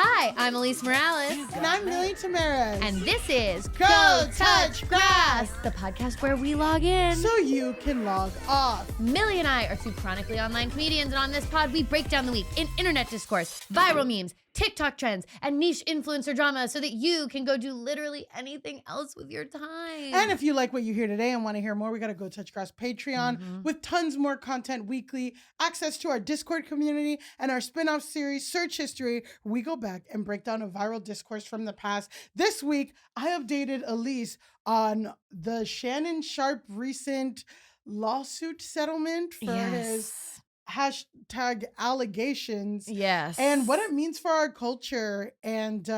Hi, I'm Elise Morales. And I'm Millie Tamaris. And this is Go Touch Grass, the podcast where we log in so you can log off. Millie and I are two chronically online comedians, and on this pod, we break down the week in internet discourse, viral memes, TikTok trends, and niche influencer drama so that you can go do literally anything else with your time. And if you like what you hear today and want to hear more, we got to Go Touch Grass Patreon with tons more content weekly, access to our Discord community, and our spin-off series, Search History, where we go back and break down a viral discourse from the past. This week, I updated Elise on the Shannon Sharp recent lawsuit settlement for his hashtag allegations. Yes. And what it means for our culture, and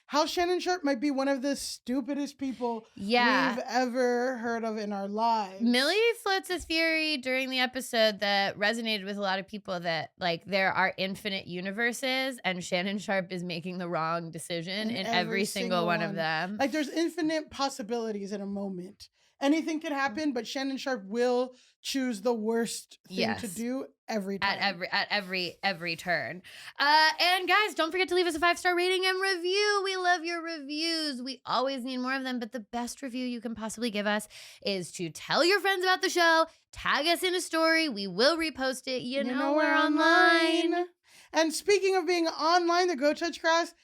how Shannon Sharp might be one of the stupidest people we've ever heard of in our lives. Millie floats a theory during the episode that resonated with a lot of people that like there are infinite universes and Shannon Sharp is making the wrong decision in every single one of them. Like there's infinite possibilities in a moment. Anything could happen, but Shannon Sharp will choose the worst thing to do every time. At every turn. And guys, don't forget to leave us a 5-star rating and review. We love your reviews. We always need more of them, but the best review you can possibly give us is to tell your friends about the show, tag us in a story. We will repost it. You know we're online. And speaking of being online, the Go Touch Grass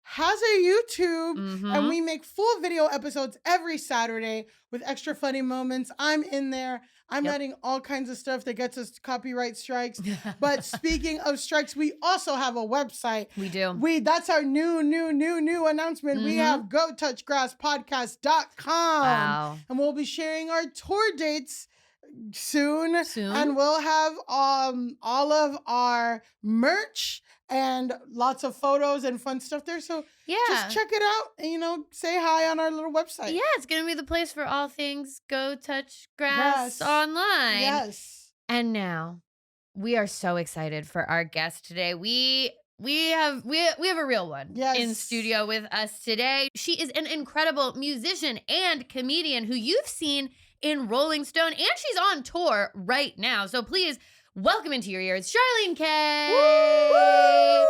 has a YouTube, and we make full video episodes every Saturday with extra funny moments. I'm in there. I'm adding all kinds of stuff that gets us copyright strikes. But speaking of strikes, we also have a website. We do. That's our new announcement. We have GoTouchGrassPodcast.com. Wow. And we'll be sharing our tour dates soon. And we'll have all of our merch and lots of photos and fun stuff there. So just check it out and, say hi on our little website. Yeah, it's going to be the place for all things Go Touch Grass online. Yes. And now we are so excited for our guest today. We have a real one in studio with us today. She is an incredible musician and comedian who you've seen in Rolling Stone, and she's on tour right now. So please welcome into your ears, Charlene K. Woo!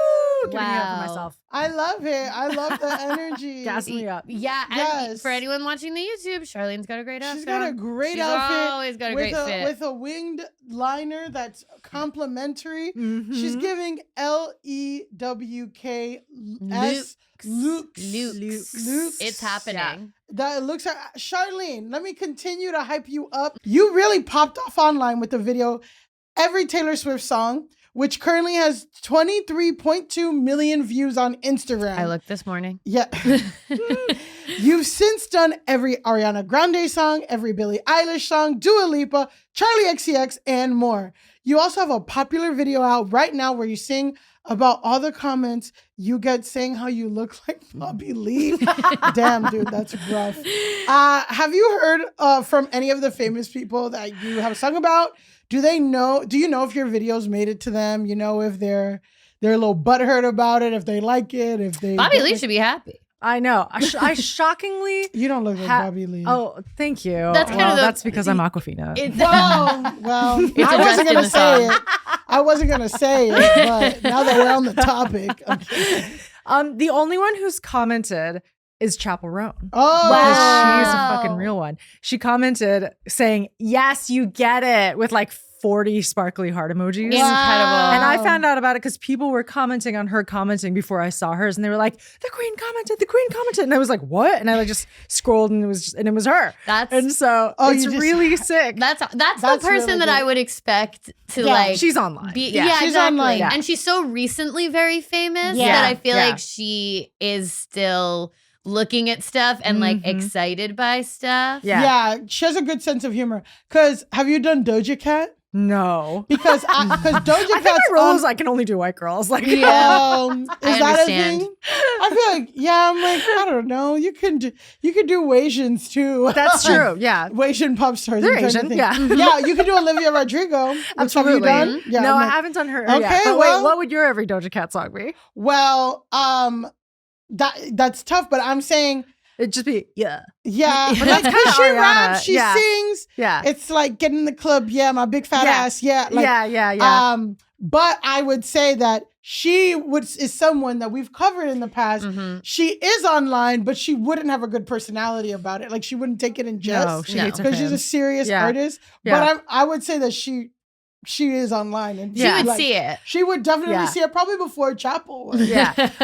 Giving me up for myself. I love it. I love the energy. Gassing me up. Yeah. And for anyone watching the YouTube, Charlene's got a great outfit. She's got a great She's outfit. Always got a great fit. With a winged liner that's complimentary. She's giving LEWKS. Luke. It's happening. Yeah. That looks like Charlene. Let me continue to hype you up. You really popped off online with the video Every Taylor Swift Song, which currently has 23.2 million views on Instagram. I looked this morning. Yeah. You've since done every Ariana Grande song, every Billie Eilish song, Dua Lipa, Charli XCX, and more. You also have a popular video out right now where you sing about all the comments you get saying how you look like Bobby Lee. Damn, dude, that's rough. Have you heard from any of the famous people that you have sung about? Do you know if your videos made it to them? You know, if they're a little butthurt about it, if they like it, if they... Bobby Lee should be happy. I know. I shockingly... You don't look like Bobby Lee. Oh, thank you. That's because I'm Aquafina. Well, I wasn't going to say it. I wasn't going to say it, but now that we're on the topic... Okay. The only one who's commented is Chapel Roan. Oh, because she's a fucking real one. She commented saying, "Yes, you get it," with like 40 sparkly heart emojis. Wow. Incredible. And I found out about it because people were commenting on her commenting before I saw hers, and they were like, the queen commented, and I was like, what? And I just scrolled, and it was her. It's really sick. That's the person really that I would expect to she's online. She's exactly. Online. Yeah. And she's so recently very famous that I feel like she is still looking at stuff and like excited by stuff. Yeah, she has a good sense of humor. Because have you done Doja Cat? No, because Doja Cat's my role is I can only do white girls. Like, is that a thing? I feel like I'm like I don't know. You can do Asians too. That's true. Yeah, Asian pop stars. They're Asian. Yeah, you can do Olivia Rodrigo. Absolutely. Have you done? Yeah, no, I haven't done her. Okay, yet. But wait, what would your every Doja Cat song be? Well, that's tough. But I'm saying. It'd just be, Yeah. But that's kind of she Ariana. raps, she sings. Yeah. It's like get in the club. Yeah, my big fat ass. Yeah. Like, yeah. But I would say that she is someone that we've covered in the past. She is online, but she wouldn't have a good personality about it. Like she wouldn't take it in jest because she's a serious artist. But I would say that she is online, and she would see it. She would definitely see it probably before Chapel.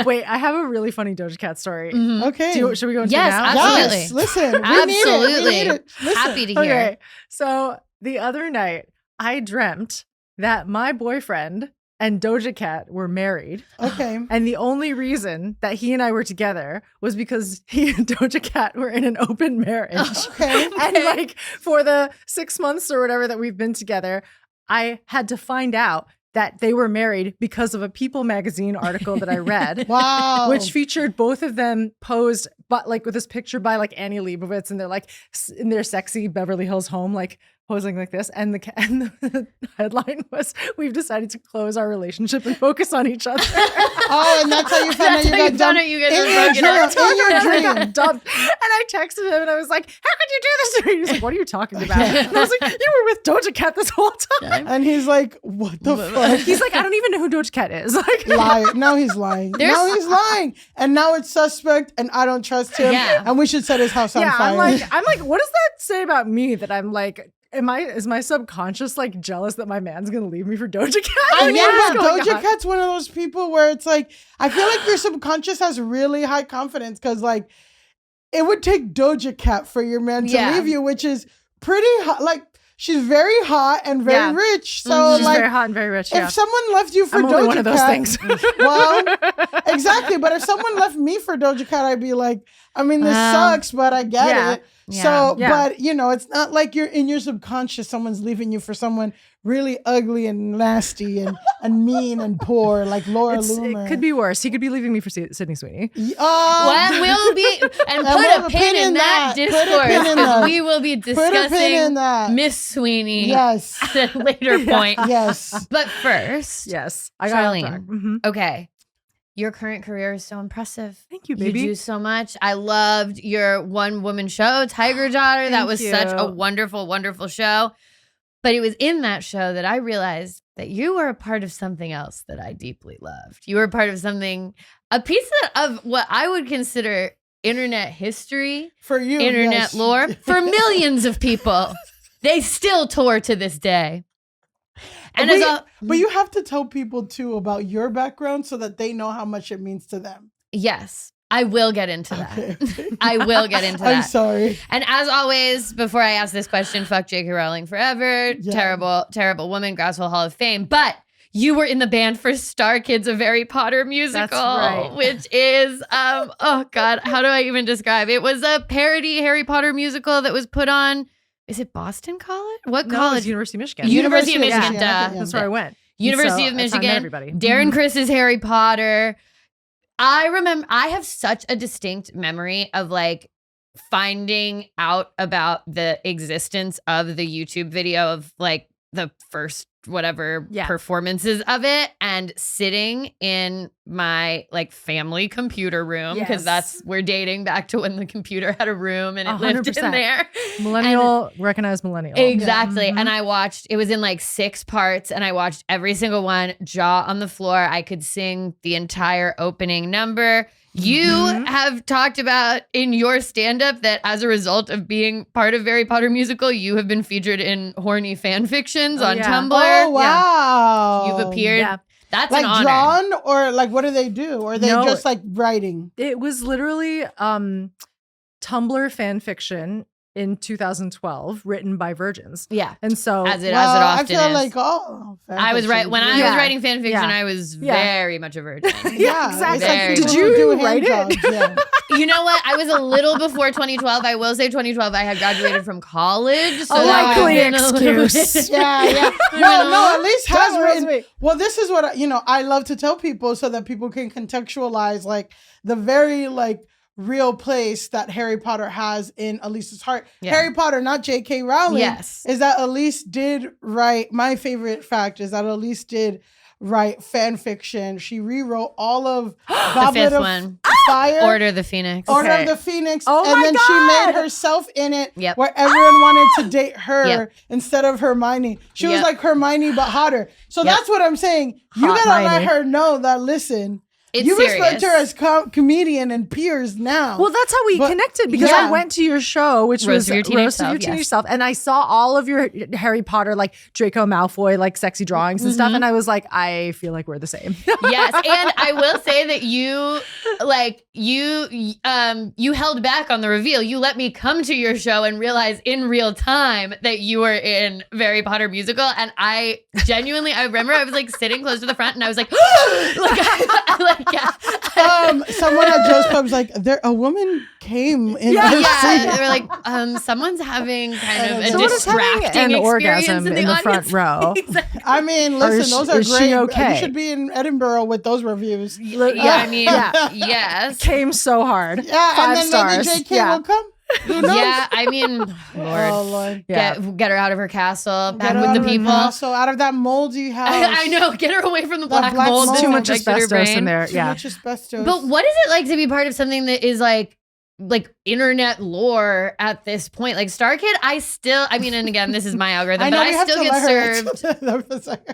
Wait, I have a really funny Doja Cat story. Okay, should we go into it now? Absolutely. Yes, listen, absolutely. We need it. Happy to hear. Okay, so the other night I dreamt that my boyfriend and Doja Cat were married. Okay. And the only reason that he and I were together was because he and Doja Cat were in an open marriage. Okay. And like for the 6 months or whatever that we've been together, I had to find out that they were married because of a People magazine article that I read. Wow. Which featured both of them posed, but like with this picture by like Annie Leibovitz, and they're like in their sexy Beverly Hills home, like posing like this. And the headline was, "We've decided to close our relationship and focus on each other." Oh, and that's how you found out you got dumped. You guys were broken in your dream. Dumped. And I texted him and I was like, "How could you do this to me?" He's like, "What are you talking about?" And I was like, "You were with Doja Cat this whole time." And he's like, "What the fuck?" He's like, "I don't even know who Doja Cat is." Like, liar. Now he's lying. Now he's lying. And now it's suspect, and I don't trust him. Yeah. And we should set his house on fire. I'm like, what does that say about me that I'm like, is my subconscious like jealous that my man's gonna leave me for Doja Cat? I mean, but Doja Cat's one of those people where it's like, I feel like your subconscious has really high confidence because like it would take Doja Cat for your man to leave you, which is pretty hot. Like she's very hot and very rich. So she's like, very hot and very rich. If someone left you for I'm Doja only one of those Cat, things. Well, exactly. But if someone left me for Doja Cat, I'd be like, I mean, this sucks, but I get it. Yeah. So, but you know, it's not like you're in your subconscious, someone's leaving you for someone really ugly and nasty and mean and poor, like Laura Loomer. It could be worse. He could be leaving me for Sydney Sweeney. What will be, and put a pin in that discourse, because we will be discussing Miss Sweeney at a later point. Yes. But first, I got Charlene. Okay. Your current career is so impressive. Thank you, baby. You do so much. I loved your one-woman show, Tiger Daughter. That was such a wonderful, wonderful show. But it was in that show that I realized that you were a part of something else that I deeply loved. You were a part of a piece of what I would consider internet history. For you, internet lore. For millions of people. They still tour to this day. And but you have to tell people too about your background so that they know how much it means to them. Yes, I will get into that. Okay. I will get into that. I'm sorry. And as always, before I ask this question, fuck J.K. Rowling forever. Yeah. Terrible, terrible woman, Grouseville Hall of Fame. But you were in the band for Star Kids, a Harry Potter musical. That's right. Which is, oh God, how do I even describe it? It was a parody Harry Potter musical that was put on. Is it Boston College? What college? University of Michigan. University of Michigan. Yeah. That's where I went. University of Michigan. Darren Chris's Harry Potter. I remember, I have such a distinct memory of like finding out about the existence of the YouTube video of like the first performances of it and sitting in my like family computer room because we're dating back to when the computer had a room and it 100%. Lived in there. Recognized millennial. Exactly. And I watched, it was in like 6 parts and I watched every single one, jaw on the floor. I could sing the entire opening number. You have talked about in your stand-up that as a result of being part of Harry Potter musical, you have been featured in horny fan fictions on Tumblr. Oh, wow. You've appeared. Yeah. That's like an honor. Drawn or like what do they do? Or are they just like writing? It was literally Tumblr fan fiction in 2012, written by virgins. Yeah. And so as it often I feel is. like I was right when I was writing fan fiction, I was very much a virgin. Exactly. Like, did you write it? You know what? I was a little before 2012. I will say 2012 I had graduated from college. So likely excuse. Yeah. Well, no, at least has written. Well, this is what I love to tell people so that people can contextualize like the very like real place that Harry Potter has in Elise's heart. Yeah. Harry Potter, not J.K. Rowling. Yes. Is that Elise did write, my favorite fact is that Elise did write fan fiction. She rewrote all of the fifth one. Fire. Order the Phoenix. Order Okay. of the Phoenix. Oh and my then God. she made herself in it Yep. where everyone wanted to date her Yep. instead of Hermione. She was Yep. like Hermione, but hotter. So Yep. that's what I'm saying. You Hot gotta let Hermione. her know that, listen, It's you serious. respect her as comedian and peers now. Well, that's how we But- connected because yeah. I went to your show, which Roast was of Your Teenage Roast of Self, Your Teenage yes. Self, and I saw all of your Harry Potter, like Draco Malfoy, like sexy drawings and stuff, and I was like, I feel like we're the same. Yes, and I will say that you held back on the reveal. You let me come to your show and realize in real time that you were in Harry Potter musical, and I genuinely, I remember I was like sitting close to the front, and I was like, Someone at Joe's Pub was like, a woman came in her seat. they were like, someone's having kind of a Someone is having distracting an experience orgasm in the, in the audience. front row. Exactly. I mean, Or listen, is- those are is she great. okay? You should be in Edinburgh with those reviews. Yeah, I mean, Yeah. yes. Came so hard. Yeah, 5 and then stars. maybe JK Yeah. will come. Who knows? Yeah, I mean, Lord. Oh, Lord. Yeah. Get her out of her castle, back Get with out the of her people. castle, out of that moldy house. I know, get her away from the black black mold. mold. Too much that's infected her asbestos in brain. there. Too Yeah. much asbestos. But what is it like to be part of something that is like internet lore at this point? Like Star Kid, I mean, and again, this is my algorithm, but we I have still to get let served. her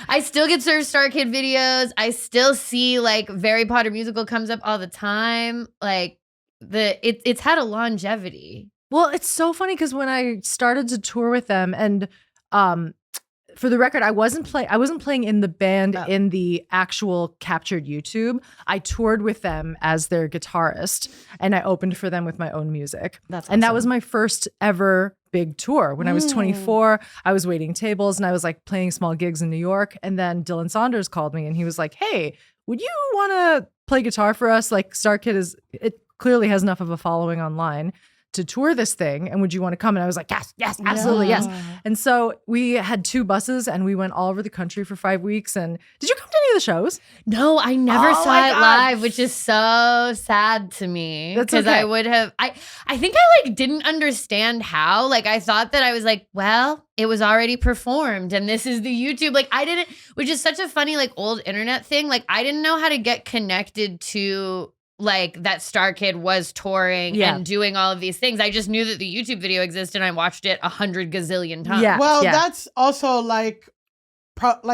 I still get served Star Kid videos. I still see like Harry Potter musical comes up all the time. Like it's had a longevity. Well, it's so funny because when I started to tour with them, and for the record, I wasn't playing in the band in the actual captured YouTube. I toured with them as their guitarist, and I opened for them with my own music. And that was my first ever big tour. When I was 24, I was waiting tables and I was like playing small gigs in New York. And then Dylan Saunders called me and he was like, "Hey, would you want to play guitar for us? Like Star Kid it clearly has enough of a following online to tour this thing, and would you want to come?" And I was like, yes, absolutely, yes. And so we had 2 buses and we went all over the country for 5 weeks. And did you come to any of the shows? No, I never Oh saw my it God. live, which is so sad to me. That's Because okay. I would have I think I like didn't understand how. Like I thought that I was like, well, it was already performed and this is the YouTube. Like I didn't, which is such a funny like old internet thing. Like I didn't know how to get connected to like that Star Kid was touring and doing all of these things. I just knew that the YouTube video existed and I watched it 100 gazillion times. Yeah. Well, that's also like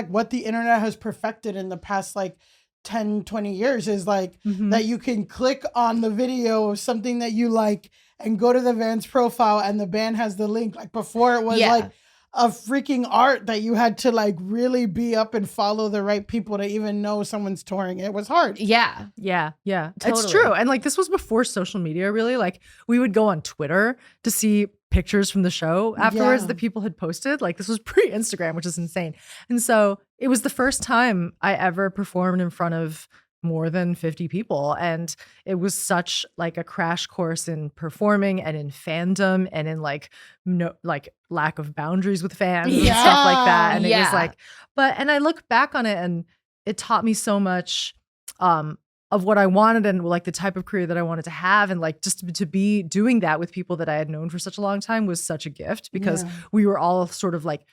what the internet has perfected in the past like 10, 20 years is like that you can click on the video of something that you like and go to the band's profile and the band has the link. Like before it was like a freaking art that you had to like really be up and follow the right people to even know someone's touring. It was hard. Yeah. It's Totally. true. And like this was before social media, really. Like we would go on Twitter to see pictures from the show afterwards that people had posted. Like this was pre-Instagram, which is insane. And so it was the first time I ever performed in front of more than 50 people. And it was such like a crash course in performing and in fandom and in like no like lack of boundaries with fans and stuff like that. And it was like, and I look back on it and it taught me so much of what I wanted and like the type of career that I wanted to have. And like just to be doing that with people that I had known for such a long time was such a gift because we were all sort of like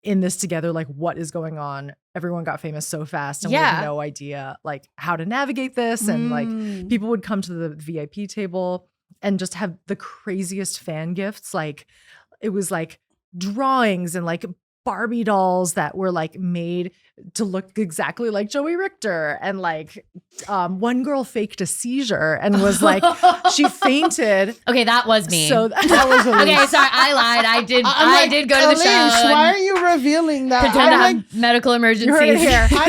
in this together, like what is going on? Everyone got famous so fast and we had no idea like how to navigate this. And like people would come to the VIP table and just have the craziest fan gifts. Like it was like drawings and like Barbie dolls that were like made to look exactly like Joey Richter. And like one girl faked a seizure and was like, she fainted. Okay, that was me. So That was okay, sorry, I lied. I did go to the show. Elise, and why are you revealing that? pretend to I'm have like, medical emergencies. you heard it here. I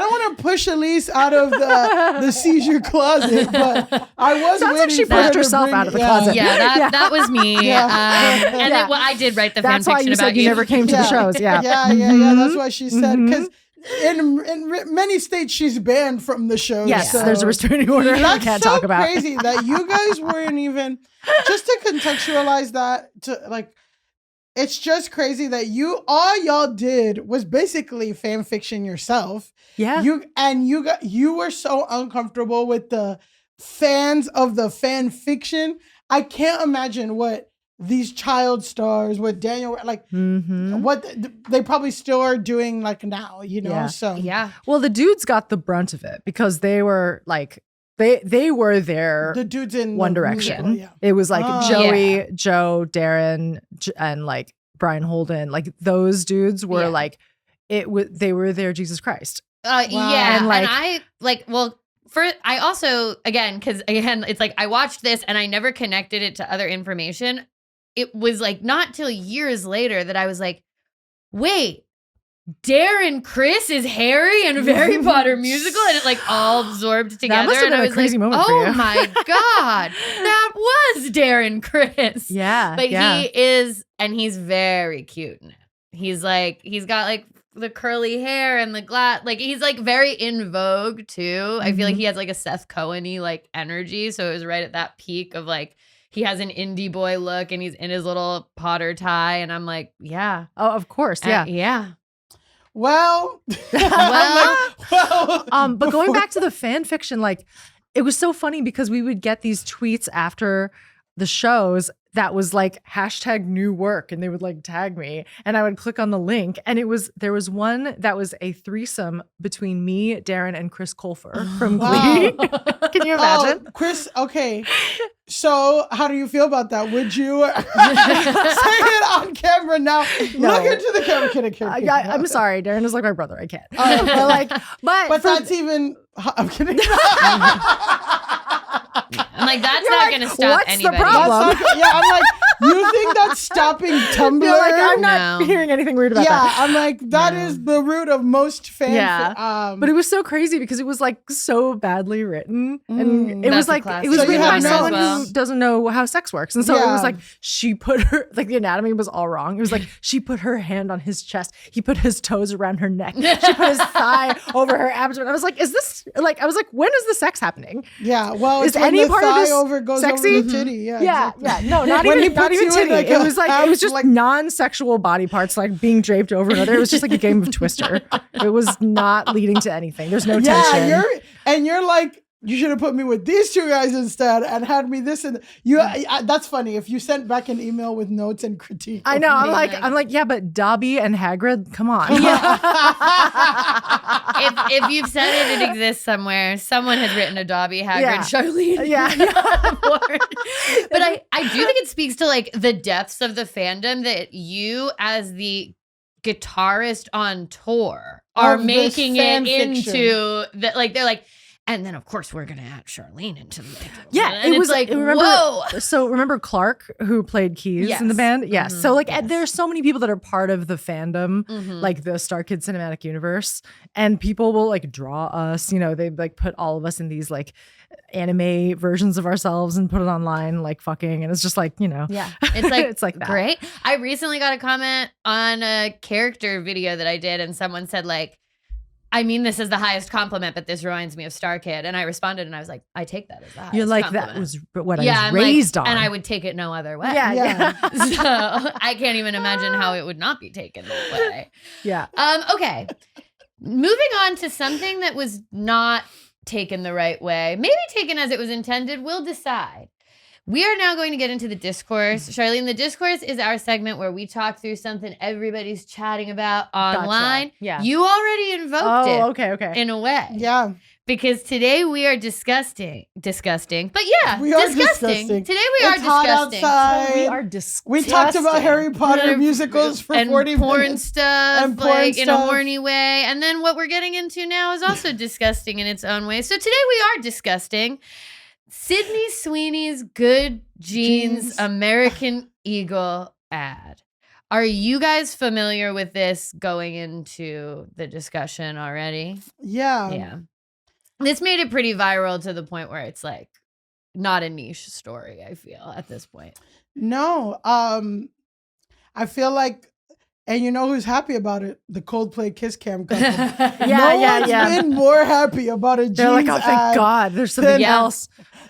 don't want to push Elise out of the seizure closet, but I was Sounds like waiting she for her pushed to herself bring- out of the closet. Yeah, that was me. Yeah. And then, well, I did write the That's fan why fiction you about said you never came to the shows. Yeah. Yeah. That's why she said because in many states she's banned from the show. Yes, so. there's a restraining order we That's can't so talk about. crazy that you guys weren't even just to contextualize that to like. It's just crazy that all y'all did was basically fan fiction yourself. Yeah. You were so uncomfortable with the fans of the fan fiction. I can't imagine what these child stars, what Daniel, like what they probably still are doing like now, you know? Yeah. So Yeah. Well, the dudes got the brunt of it because they were they were there. The dudes in One the Direction. musical, yeah. It was like Joey, Yeah. Joe, Darren, and like Brian Holden. Like those dudes were like they were there. Jesus Christ. Yeah, And, like- I like I also because again it's like I watched this and I never connected it to other information. It was like not till years later that I was like, wait, Darren Criss is Harry in a Harry Potter musical, and it like all absorbed together. must have and been I a was crazy like, moment for oh you." my god, that was Darren Criss. Yeah. But yeah. he is, and he's very cute now. He's got like the curly hair and the glass, like he's like very in vogue too. I feel like he has like a Seth Cohen-y like energy. So it was right at that peak of like he has an indie boy look and he's in his little Potter tie, and I'm like, yeah, Oh, of course. Yeah. yeah. Well, But going back to the fan fiction, like it was so funny because we would get these tweets after the shows that was like hashtag new work, and they would like tag me, and I would click on the link, and there was one that was a threesome between me, Darren, and Chris Colfer from Glee. Can you imagine? Chris, okay. So how do you feel about that? Would you say it on camera now? No. Look into the camera. Kidding. I'm sorry, Darren is like my brother. I can't. But that's even. I'm kidding. I'm like, that's You're not like, going to stop what's the anybody. problem? That's not, yeah, I'm like, you think that's stopping Tumblr? You're like, I'm not No. hearing anything weird about Yeah, that. I'm like, that is the root of most fan. Yeah. But it was so crazy because it was like so badly written, and it That's was a like classic. it was So you written by have no- someone Well. who doesn't know how sex works, and so it Yeah. was like she put her like the anatomy was all wrong. It was like she put her hand on his chest, he put his toes around her neck, she put his thigh over her abdomen. I was like, is this like? I was like, when is the sex happening? Yeah, well, Is it's when any the part of thigh this over goes sexy? over the titty. Yeah, exactly. No, not When he even not puts even you in, titty. like, It a was like it half, was just like- non-sexual body parts like being draped over another. It was just like a game of Twister. It was not leading to anything. There's no tension. you're like, you should have put me with these two guys instead and had me this and you. That's funny. If you sent back an email with notes and critique, I know. I'm Amazing. like, yeah, but Dobby and Hagrid, come on. if you've said it exists somewhere. Someone has written a Dobby, Hagrid, Yeah. Charlene. Yeah. But I do think it speaks to like the depths of the fandom that you as the guitarist on tour are Of this making fan it fiction. into that. Like they're like, and then of course we're gonna add Charlene into the mix. Yeah, and it was it's like, remember, whoa. So remember Clark who played keys in the Yes. band? Yes. Mhm. So like Yes. there's so many people that are part of the fandom, Mhm. like the Star Kids cinematic universe, and people will like draw us, they like put all of us in these like anime versions of ourselves and put it online like fucking, and it's just like, Yeah, it's like it's like that. great. I recently got a comment on a character video that I did, and someone said like, I mean, this is the highest compliment, but this reminds me of Star Kid. And I responded and I was like, I take that as the highest You're like, compliment. that was what I I'm was like, raised on. and I would take it no other way. Yeah. So I can't even imagine how it would not be taken that way. Yeah. Okay. Moving on to something that was not taken the right way, maybe taken as it was intended, we'll decide. We are now going to get into the discourse. Charlene, the discourse is our segment where we talk through something everybody's chatting about online. Gotcha. Yeah. You already invoked it Okay. in a way. Yeah, Because today we are disgusting. But yeah, We are disgusting. disgusting. Today we are It's hot disgusting. outside. We are disgusting. We talked about Harry Potter And- musicals for and 40 porn minutes. stuff, And porn like in a stuff. horny way. And then what we're getting into now is also disgusting in its own way. So today we are disgusting. Sydney Sweeney's Good Jeans American Eagle ad. Are you guys familiar with this going into the discussion already? Yeah. Yeah. This made it pretty viral to the point where it's like not a niche story, I feel, at this point. No, I feel like, and you know who's happy about it? The Coldplay Kiss Cam couple. Yeah. Been more happy about a jeans They're like, oh, thank ad God. There's something Yeah. else.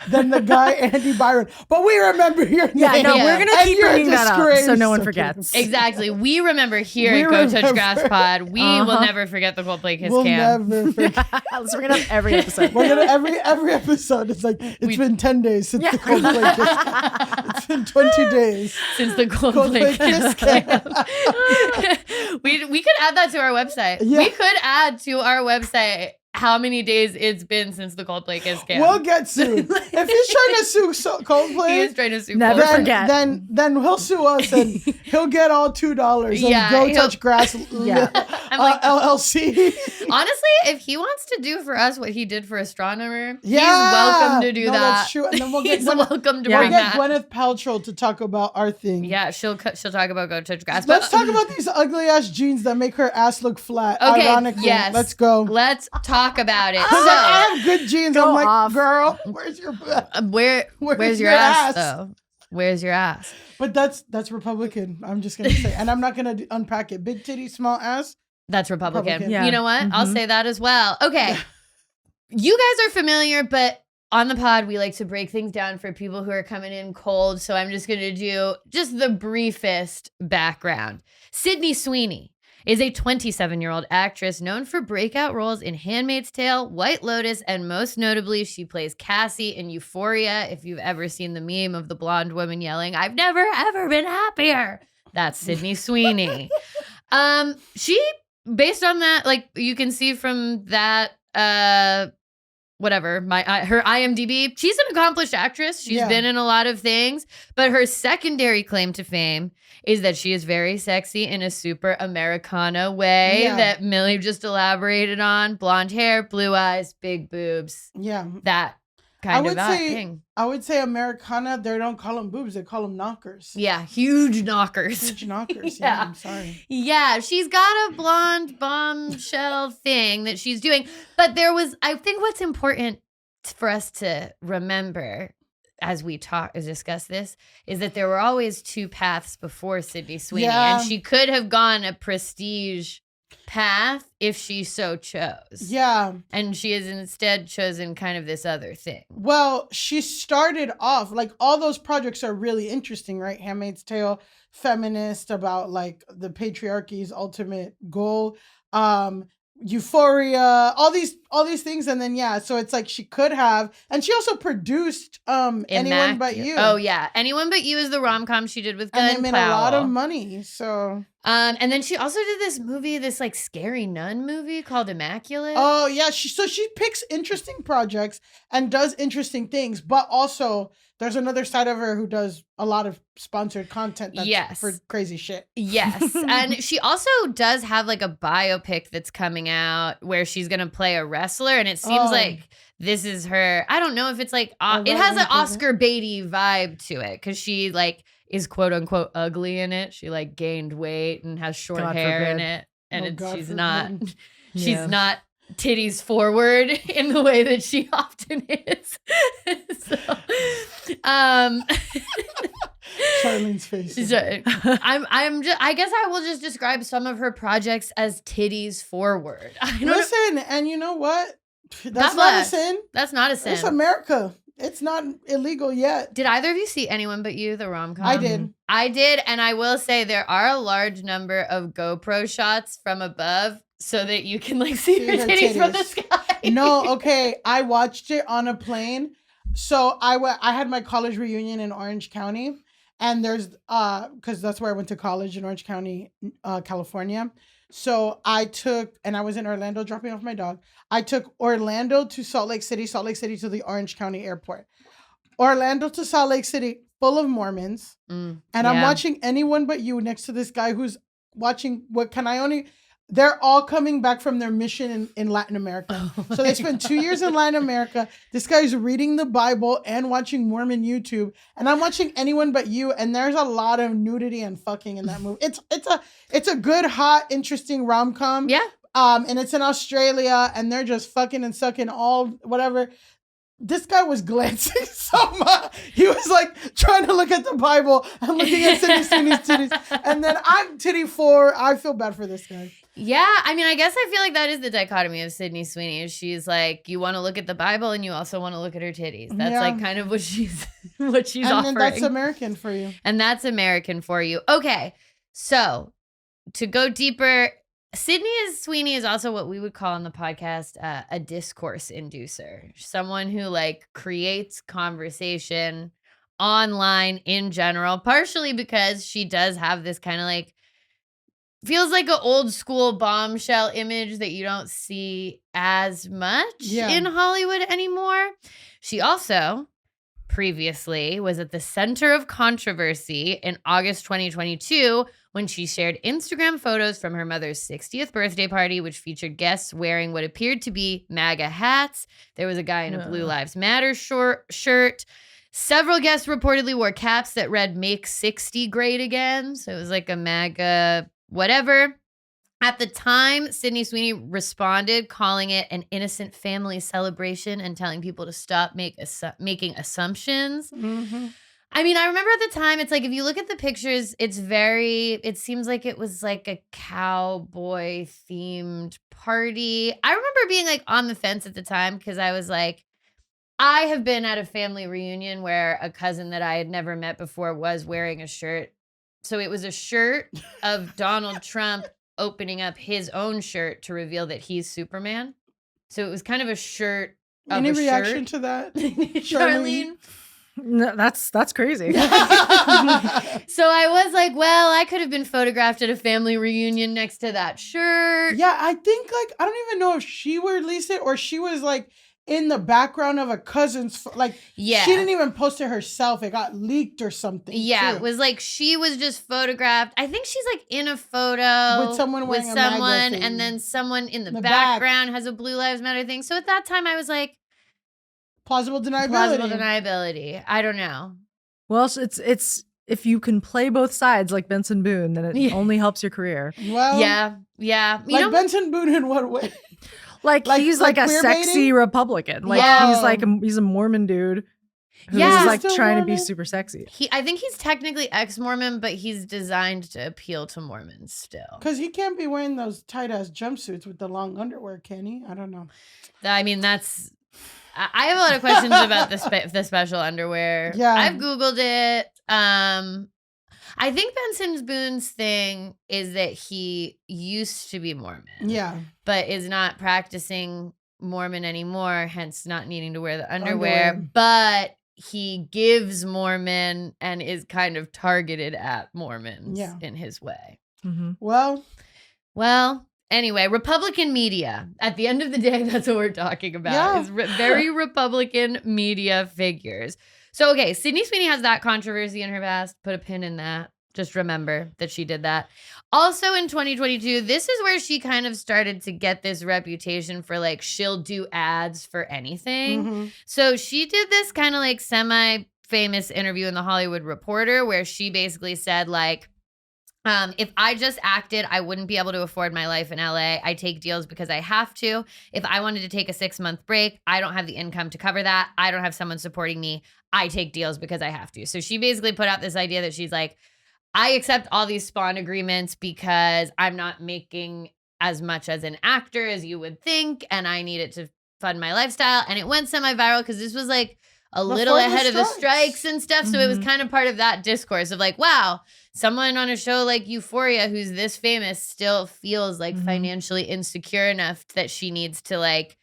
than the guy Andy Byron. But we remember your name. Yeah, no, Yeah. we're going to And keep you're bringing that up disgraced. so no one Okay. forgets. Exactly. We remember here We at Go Touch remember. Grass Pod. We will Uh-huh. never forget the Coldplay Kiss We'll Cam. never forget. Let's bring it up every episode. We're gonna every episode. It's like it's been 10 days since the Coldplay Kiss. It's been 20 days. Since the Coldplay Coldplay Kiss Cam. we could add that to our website. Yeah. We could add to our website how many days it's been since the Coldplay Kiss Cam. We'll get sued. If he's trying to sue Coldplay, he is trying to sue Never Coldplay. forget. Then he'll sue us and he'll get all $2 and Go Touch Grass LLC. Honestly, if he wants to do for us what he did for Astronomer, he's welcome to do that. That's true. And then we'll get welcome to bring that. Gwyneth Paltrow to talk about our thing. Yeah, she'll talk about Go Touch Grass. Let's talk about these ugly ass jeans that make her ass look flat. Okay, ironically, yes. Let's go. Let's talk about it. I have good jeans. I'm like, off. girl, where's your where's your ass though? Where's your ass? But that's Republican. I'm just gonna say, and I'm not gonna unpack it. Big titty, small ass. That's Republican. Yeah. You know what? I'll say that as well. Okay. You guys are familiar, but on the pod, we like to break things down for people who are coming in cold. So I'm just going to do just the briefest background. Sydney Sweeney is a 27-year-old actress known for breakout roles in Handmaid's Tale, White Lotus, and most notably, she plays Cassie in Euphoria. If you've ever seen the meme of the blonde woman yelling, "I've never, ever been happier." That's Sydney Sweeney. She, based on that, like you can see from that, her IMDb, she's an accomplished actress. She's been in a lot of things, but her secondary claim to fame is that she is very sexy in a super Americana way that Millie just elaborated on. Blonde hair, blue eyes, big boobs. Yeah. That kind of thing. I would say Americana, they don't call them boobs, they call them knockers. Yeah, huge knockers. Huge knockers. Yeah, I'm sorry. Yeah, she's got a blonde bombshell thing that she's doing. But I think what's important for us to remember as we discuss this, is that there were always two paths before Sydney Sweeney. Yeah. And she could have gone a prestige path if she so chose. Yeah. And she has instead chosen kind of this other thing. Well, she started off, like, all those projects are really interesting, right? Handmaid's Tale, feminist, about, like, the patriarchy's ultimate goal. Euphoria, all these things, and then so it's like she could have, and she also produced Anyone But You. Oh yeah, Anyone But You is the rom-com she did with Glenn and they made Powell. a lot of money. So and then she also did this movie, this like scary nun movie called Immaculate. Oh yeah, she picks interesting projects and does interesting things, but also there's another side of her who does a lot of sponsored content that's for crazy shit. Yes. And she also does have like a biopic that's coming out where she's going to play a wrestler. And it seems like this is her. I don't know if it's like, it has an Oscar Beatty vibe to it because she like is quote unquote ugly in it. She like gained weight and has short hair in it. And she's not titties forward in the way that she often is. So, Charlene's face. I guess I will just describe some of her projects as titties forward. Listen, and you know what? That's God not a bless. sin. That's not a sin. It's America. It's not illegal yet. Did either of you see Anyone But You, the rom-com? I did. I did, and I will say there are a large number of GoPro shots from above so that you can like see her titties from the sky. No, okay. I watched it on a plane. So I had my college reunion in Orange County, and there's because that's where I went to college in Orange County, California. So I was in Orlando dropping off my dog. I took Orlando to Salt Lake City to the Orange County airport. Orlando to Salt Lake City, full of Mormons. And I'm watching Anyone But You next to this guy who's watching they're all coming back from their mission in Latin America. So they spent 2 years in Latin America. This guy's reading the Bible and watching Mormon YouTube. And I'm watching Anyone But You, and there's a lot of nudity and fucking in that movie. It's a good, hot, interesting rom-com. Yeah. And it's in Australia, and they're just fucking and sucking all whatever. This guy was glancing so much. He was like trying to look at the Bible and looking at Sydney Sweeney's titties. And then I'm titty 4. I feel bad for this guy. Yeah, I mean, I guess I feel like that is the dichotomy of Sydney Sweeney. She's like, you want to look at the Bible and you also want to look at her titties. That's like kind of what she's offering. And that's American for you. And that's American for you. Okay, so to go deeper, Sydney Sweeney is also what we would call on the podcast a discourse inducer. Someone who like creates conversation online in general, partially because she does have this kind of like feels like an old school bombshell image that you don't see as much in Hollywood anymore. She also previously was at the center of controversy in August 2022 when she shared Instagram photos from her mother's 60th birthday party, which featured guests wearing what appeared to be MAGA hats. There was a guy in a Blue Lives Matter shirt. Several guests reportedly wore caps that read "Make 60 Great Again." So it was like a MAGA whatever. At the time, Sydney Sweeney responded, calling it an innocent family celebration and telling people to stop making assumptions. Mm-hmm. I mean, I remember at the time, it's like, if you look at the pictures, it seems like it was like a cowboy themed party. I remember being like on the fence at the time because I was like, I have been at a family reunion where a cousin that I had never met before was wearing a shirt. So it was a shirt of Donald Trump opening up his own shirt to reveal that he's Superman. So it was kind of a shirt of Any a reaction shirt. to that, Charlene? No, that's crazy. So I was like, well, I could have been photographed at a family reunion next to that shirt. Yeah, I think like, I don't even know if she released it or she was like in the background of a cousin's, she didn't even post it herself. It got leaked or something. Yeah, too. it was like she was just photographed. I think she's like in a photo with someone wearing a MAGA thing. And then someone in the background has a Blue Lives Matter thing. So at that time I was like, plausible deniability. I don't know. Well, it's if you can play both sides like Benson Boone, then it only helps your career. Well, yeah. You Benson Boone in what way? Like he's like a sexy baiting? Republican. Like he's a Mormon dude who's like trying to be super sexy. I think he's technically ex-Mormon, but he's designed to appeal to Mormons still. Because he can't be wearing those tight-ass jumpsuits with the long underwear, can he? I don't know. I mean, I have a lot of questions about the special underwear. Yeah. I've Googled it. I think Benson Boone's thing is that he used to be Mormon. Yeah. But is not practicing Mormon anymore, hence not needing to wear the underwear. But he gives Mormon and is kind of targeted at Mormons in his way. Mm-hmm. Well, anyway, Republican media. At the end of the day, that's what we're talking about. Is very Republican media figures. So, okay, Sydney Sweeney has that controversy in her past. Put a pin in that. Just remember that she did that. Also in 2022, this is where she kind of started to get this reputation for like, she'll do ads for anything. Mm-hmm. So she did this kind of like semi-famous interview in The Hollywood Reporter where she basically said like, if I just acted, I wouldn't be able to afford my life in LA. I take deals because I have to. If I wanted to take a 6-month break, I don't have the income to cover that. I don't have someone supporting me. I take deals because I have to. So she basically put out this idea that she's like, I accept all these spawn agreements because I'm not making as much as an actor as you would think, and I need it to fund my lifestyle. And it went semi-viral because this was like a little ahead of the strikes and stuff. So it was kind of part of that discourse of like, wow, someone on a show like Euphoria who's this famous still feels like financially insecure enough that she needs to like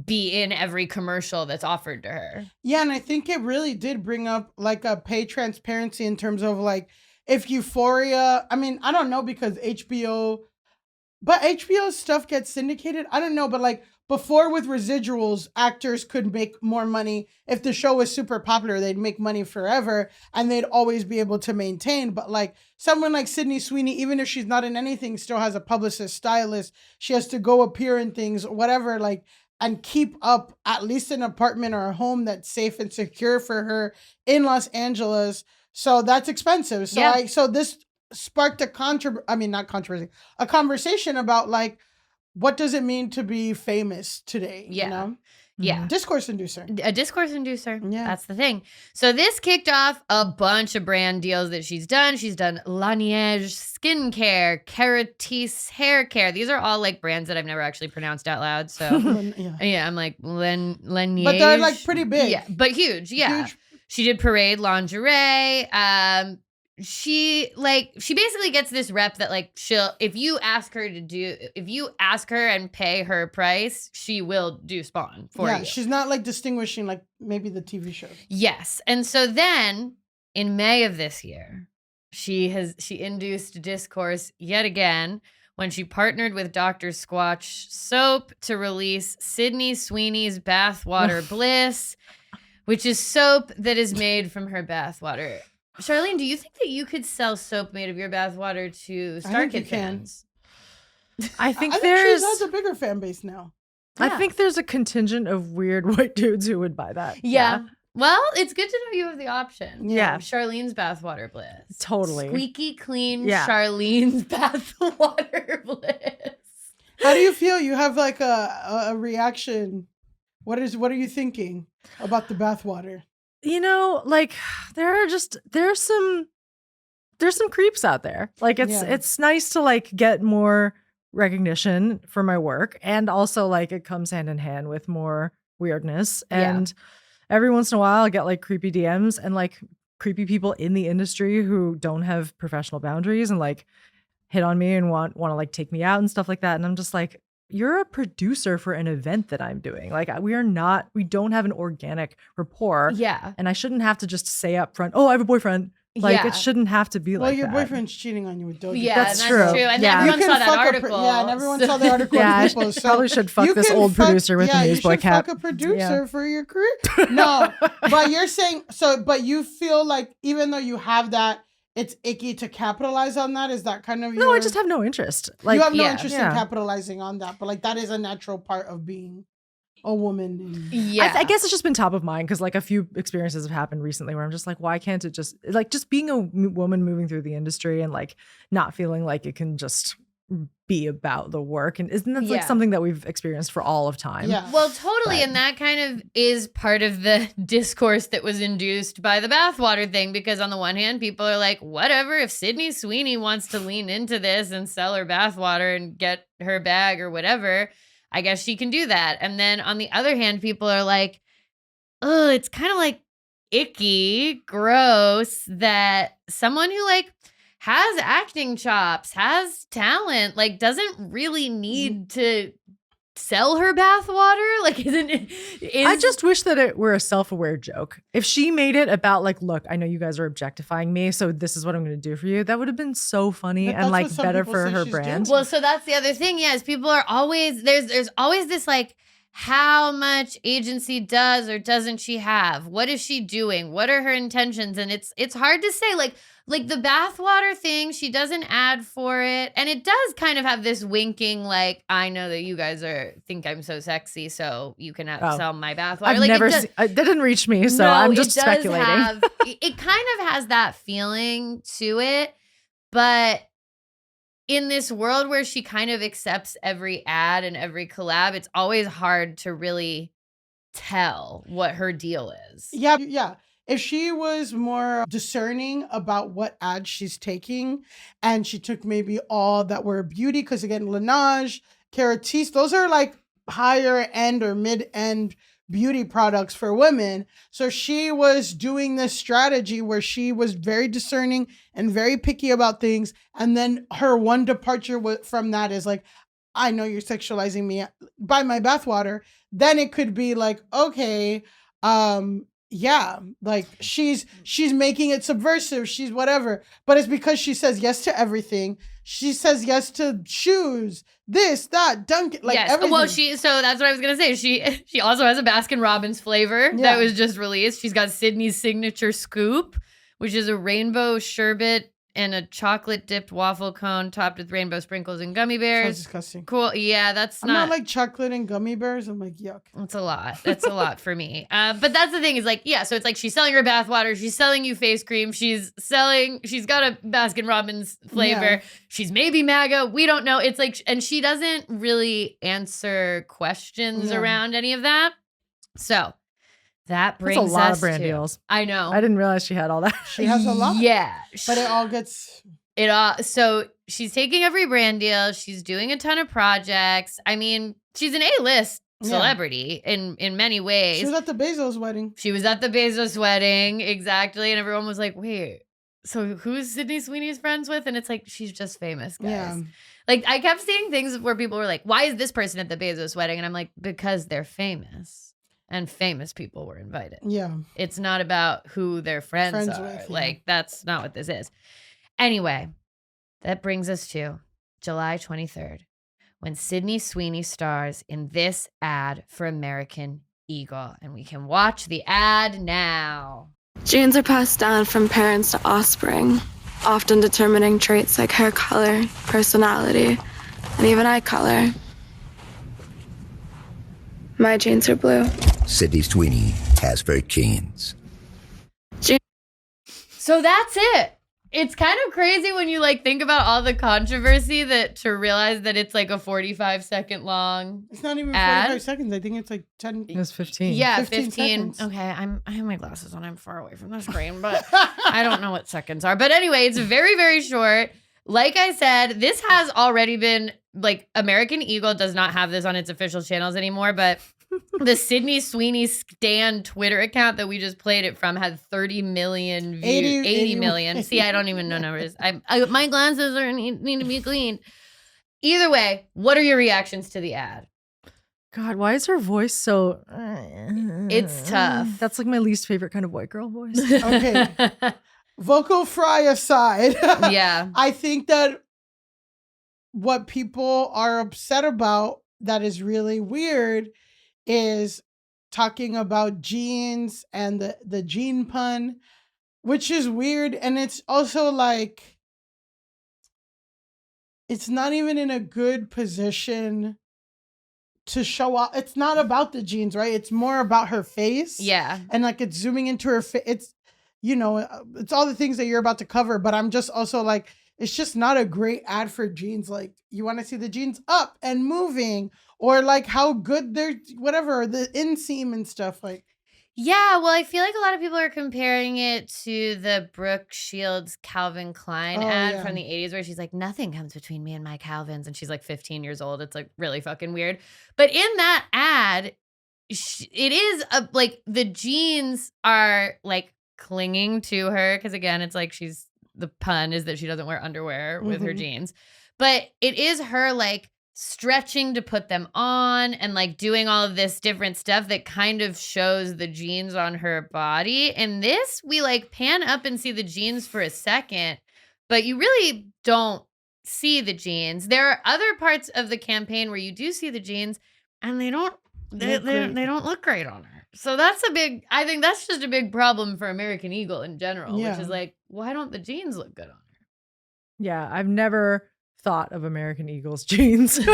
be in every commercial that's offered to her. Yeah, and I think it really did bring up like a pay transparency in terms of like, if Euphoria, I mean, I don't know because HBO stuff gets syndicated. I don't know, but like before with residuals, actors could make more money. If the show was super popular, they'd make money forever and they'd always be able to maintain. But like someone like Sydney Sweeney, even if she's not in anything, still has a publicist, stylist. She has to go appear in things, whatever, like, and keep up at least an apartment or a home that's safe and secure for her in Los Angeles. So that's expensive. So so this sparked a conversation about like, what does it mean to be famous today? Yeah. You know? Yeah. Discourse inducer. A discourse inducer. Yeah. That's the thing. So this kicked off a bunch of brand deals that she's done. She's done Laneige skincare, Keratis hair care. These are all like brands that I've never actually pronounced out loud. So I'm like Laneige. But they're like pretty big. Yeah, but huge. Yeah. Huge. She did Parade lingerie. She basically gets this rep that like if you ask her and pay her price, she will do spawn for you. Yeah, she's not like distinguishing like maybe the TV shows. Yes. And so then in May of this year, she induced discourse yet again when she partnered with Dr. Squatch Soap to release Sydney Sweeney's Bathwater Bliss, which is soap that is made from her bathwater. Charlene, do you think that you could sell soap made of your bathwater to Star Kid fans? I think she has a bigger fan base now. Yeah. I think there's a contingent of weird white dudes who would buy that. Yeah. Well, it's good to know you have the option. Yeah. Charlene's Bathwater Bliss. Totally. Squeaky clean Charlene's Bathwater Bliss. How do you feel? You have like a reaction. What are you thinking about the bathwater? You know, like there's some creeps out there. Like it's nice to like get more recognition for my work, and also like it comes hand in hand with more weirdness. And every once in a while I get like creepy DMs and like creepy people in the industry who don't have professional boundaries and like hit on me and want to like take me out and stuff like that. And I'm just like, you're a producer for an event that I'm doing. Like we don't have an organic rapport. Yeah. And I shouldn't have to just say up front, oh, I have a boyfriend. Like it shouldn't have to be like that. Well, your boyfriend's cheating on you with Doja Cat. Yeah, that's true. And everyone saw that article. And everyone saw the article. I probably should fuck this old producer with the Newsboy Cat. Fuck a producer for your career. No, but you're saying but you feel like even though you have that, it's icky to capitalize on that. Is that kind of No, I just have no interest. Like you have no interest in capitalizing on that, but like that is a natural part of being a woman. I guess it's just been top of mind because like a few experiences have happened recently where I'm just like, why can't it just being a woman moving through the industry and like not feeling like it can just be about the work, and isn't that like something that we've experienced for all of time? Yeah. Well, totally, and that kind of is part of the discourse that was induced by the bathwater thing, because on the one hand, people are like, whatever, if Sydney Sweeney wants to lean into this and sell her bathwater and get her bag or whatever, I guess she can do that. And then on the other hand, people are like, oh, it's kind of like icky, gross that someone who like has acting chops, has talent, like doesn't really need to sell her bathwater. Like, I just wish that it were a self-aware joke. If she made it about like, look, I know you guys are objectifying me, so this is what I'm going to do for you. That would have been so funny and like better for her brand. Well, so that's the other thing. Yes, people are always there's always this like, how much agency does or doesn't she have? What is she doing? What are her intentions? And it's hard to say. Like the bathwater thing, she doesn't ad for it. And it does kind of have this winking, like, I know that you guys think I'm so sexy, so you can sell my bathwater. That didn't reach me, so I'm just speculating. It kind of has that feeling to it. But in this world where she kind of accepts every ad and every collab, it's always hard to really tell what her deal is. Yeah. If she was more discerning about what ads she's taking, and she took maybe all that were beauty, because again, Laneige, Keratis, those are like higher end or mid end beauty products for women. So she was doing this strategy where she was very discerning and very picky about things. And then her one departure from that is like, I know you're sexualizing me, buy my bathwater. Then it could be like, okay, yeah, like she's making it subversive, she's whatever, but it's because she says yes to everything. She says yes to shoes, this, that, Dunkin', like everything. Well, so that's what I was gonna say. She also has a Baskin Robbins flavor that was just released. She's got Sydney's signature scoop, which is a rainbow sherbet and a chocolate dipped waffle cone topped with rainbow sprinkles and gummy bears. So disgusting. Cool. Yeah, I'm not like chocolate and gummy bears. I'm like, yuck. That's a lot. That's a lot for me. But that's the thing is like, yeah, so it's like she's selling her bathwater. She's selling you face cream. She's got a Baskin Robbins flavor. Yeah. She's maybe MAGA. We don't know. It's like, and she doesn't really answer questions around any of that. So that brings That's a lot us of brand to, deals. I know. I didn't realize she had all that. She has a lot. Yeah. But it all gets... So she's taking every brand deal. She's doing a ton of projects. I mean, she's an A-list celebrity in many ways. She was at the Bezos wedding. Exactly. And everyone was like, wait, so who's Sydney Sweeney's friends with? And it's like, she's just famous, guys. Yeah. Like, I kept seeing things where people were like, why is this person at the Bezos wedding? And I'm like, because they're famous. And famous people were invited. Yeah. It's not about who their friends are. with, Like, that's not what this is. Anyway, that brings us to July 23rd, when Sydney Sweeney stars in this ad for American Eagle. And we can watch the ad now. Genes are passed down from parents to offspring, often determining traits like hair color, personality, and even eye color. My genes are blue. Sydney Sweeney has her genes. So that's it. It's kind of crazy when you like think about all the controversy that to realize that it's like a 45-second long. It's not even ad. 45 seconds. I think it's like 10. It was 15. Yeah, 15 seconds. Okay, I have my glasses on. I'm far away from the screen, but I don't know what seconds are. But anyway, it's very, very short. Like I said, this has already been like American Eagle does not have this on its official channels anymore, but the Sydney Sweeney Stan Twitter account that we just played it from had 30 million views, 80 million. See, I don't even know numbers. My glasses need to be cleaned. Either way, what are your reactions to the ad? God, why is her voice so... It's tough. That's like my least favorite kind of white girl voice. Okay. Vocal fry aside. Yeah. I think that what people are upset about that is really weird is talking about genes and the gene pun, which is weird. And it's also like, it's not even in a good position to show off. It's not about the genes, right? It's more about her face. Yeah. And like it's zooming into her face. It's, you know, it's all the things that you're about to cover. But I'm just also like, it's just not a great ad for genes. Like you want to see the genes up and moving, or like how good they're, whatever, the inseam and stuff. Like, yeah, well, I feel like a lot of people are comparing it to the Brooke Shields Calvin Klein ad from the 80s where she's like, nothing comes between me and my Calvins. And she's like 15 years old. It's like really fucking weird. But in that ad, it is like the jeans are like clinging to her. Cause again, it's like the pun is that she doesn't wear underwear with her jeans. But it is her like stretching to put them on and like doing all of this different stuff that kind of shows the jeans on her body. And this, we like pan up and see the jeans for a second, but you really don't see the jeans. There are other parts of the campaign where you do see the jeans and they don't look great on her. So that's I think that's just a big problem for American Eagle in general, which is like, why don't the jeans look good on her? Yeah, I've never thought of American Eagle's jeans. And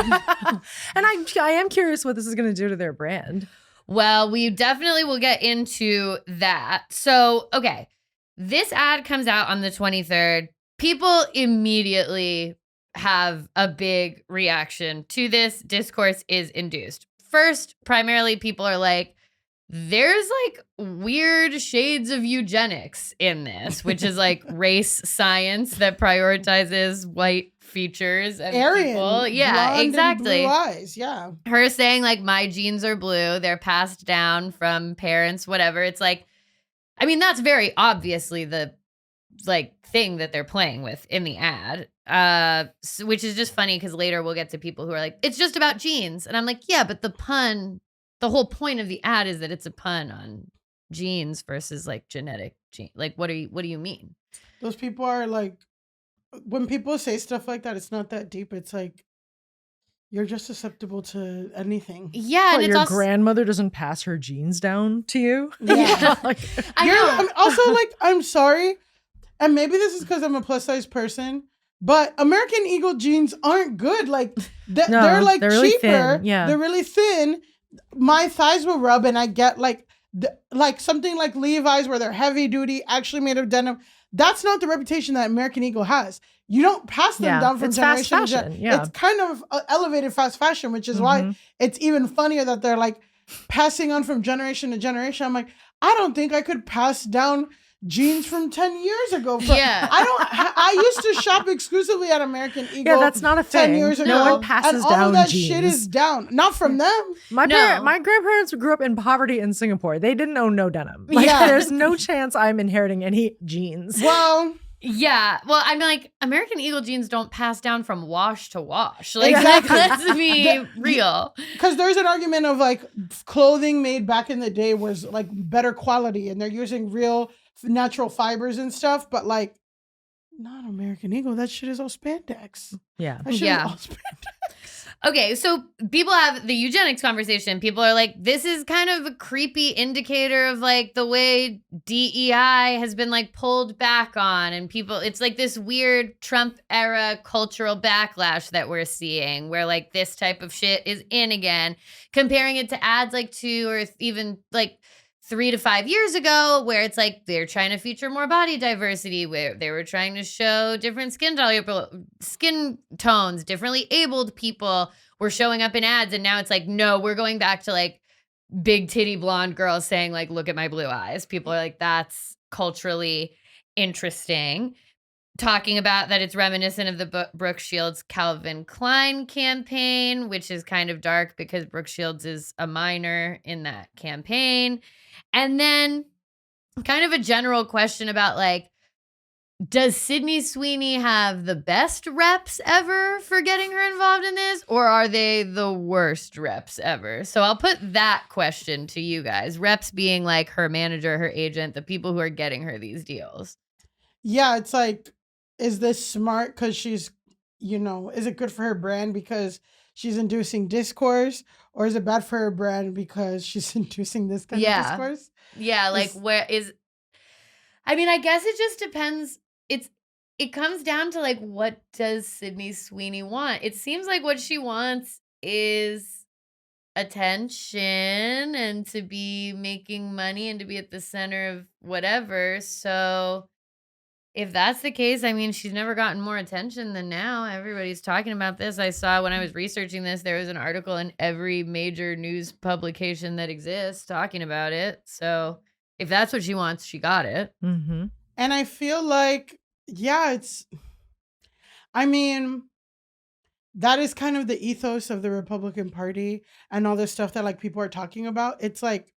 I am curious what this is going to do to their brand. Well, we definitely will get into that. So, okay, this ad comes out on the 23rd. People immediately have a big reaction to this. Discourse is induced. First, primarily people are like, there's like weird shades of eugenics in this, which is like race science that prioritizes white features and Aryan, people. Yeah, blonde exactly. And blue eyes, yeah. Her saying like my genes are blue, they're passed down from parents, whatever. It's like, I mean, that's very obviously the like thing that they're playing with in the ad. Which is just funny because later we'll get to people who are like, it's just about genes. And I'm like, yeah, but the whole point of the ad is that it's a pun on genes versus like genetic gene. Like, what do you mean? Those people are like, when people say stuff like that, it's not that deep. It's like, you're just susceptible to anything. Yeah. And your also grandmother doesn't pass her genes down to you. Yeah. Like, I know. I'm also like, I'm sorry. And maybe this is because I'm a plus size person, but American Eagle jeans aren't good. Like they're like really cheaper. Thin. Yeah. They're really thin. My thighs will rub and I get like something like Levi's where they're heavy duty, actually made of denim. That's not the reputation that American Eagle has. You don't pass them down from generation to generation. It's kind of elevated fast fashion, which is why it's even funnier that they're like passing on from generation to generation. I'm like, I don't think I could pass down jeans from 10 years ago. I used to shop exclusively at American Eagle. Yeah, that's not a thing. 10 years ago. No one passes and all down of that jeans. shit is down. Not from them. My grandparents grew up in poverty in Singapore. They didn't own no denim. Like, there's no chance I'm inheriting any jeans. Well, yeah. Well, I'm like, American Eagle jeans don't pass down from wash to wash. Like, exactly. Let's be real. Because there's an argument of like clothing made back in the day was like better quality and they're using real natural fibers and stuff. But like Not American Eagle. That shit is all spandex. Yeah. That shit is all spandex. Okay, so people have the eugenics conversation. People are like, this is kind of a creepy indicator of like the way DEI has been like pulled back on, and people, it's like this weird Trump era cultural backlash that we're seeing where like this type of shit is in again, comparing it to ads like 2 or even like 3 to 5 years ago, where it's like they're trying to feature more body diversity, where they were trying to show different skin tones, differently abled people were showing up in ads. And now it's like, no, we're going back to like big titty blonde girls saying like, look at my blue eyes. People are like, that's culturally interesting. Talking about that it's reminiscent of the Brooke Shields Calvin Klein campaign, which is kind of dark because Brooke Shields is a minor in that campaign. And then kind of a general question about like, does Sydney Sweeney have the best reps ever for getting her involved in this? Or are they the worst reps ever? So I'll put that question to you guys. Reps being like her manager, her agent, the people who are getting her these deals. Yeah, it's like, is this smart because she's, is it good for her brand because she's inducing discourse? Or is it bad for her brand because she's inducing this kind of discourse? Yeah, like I guess it just depends. It comes down to like, what does Sydney Sweeney want? It seems like what she wants is attention and to be making money and to be at the center of whatever. So if that's the case, I mean, she's never gotten more attention than now. Everybody's talking about this. I saw when I was researching this, there was an article in every major news publication that exists talking about it. So if that's what she wants, she got it. Mm-hmm. And I feel like, that is kind of the ethos of the Republican Party and all this stuff that like people are talking about. It's like,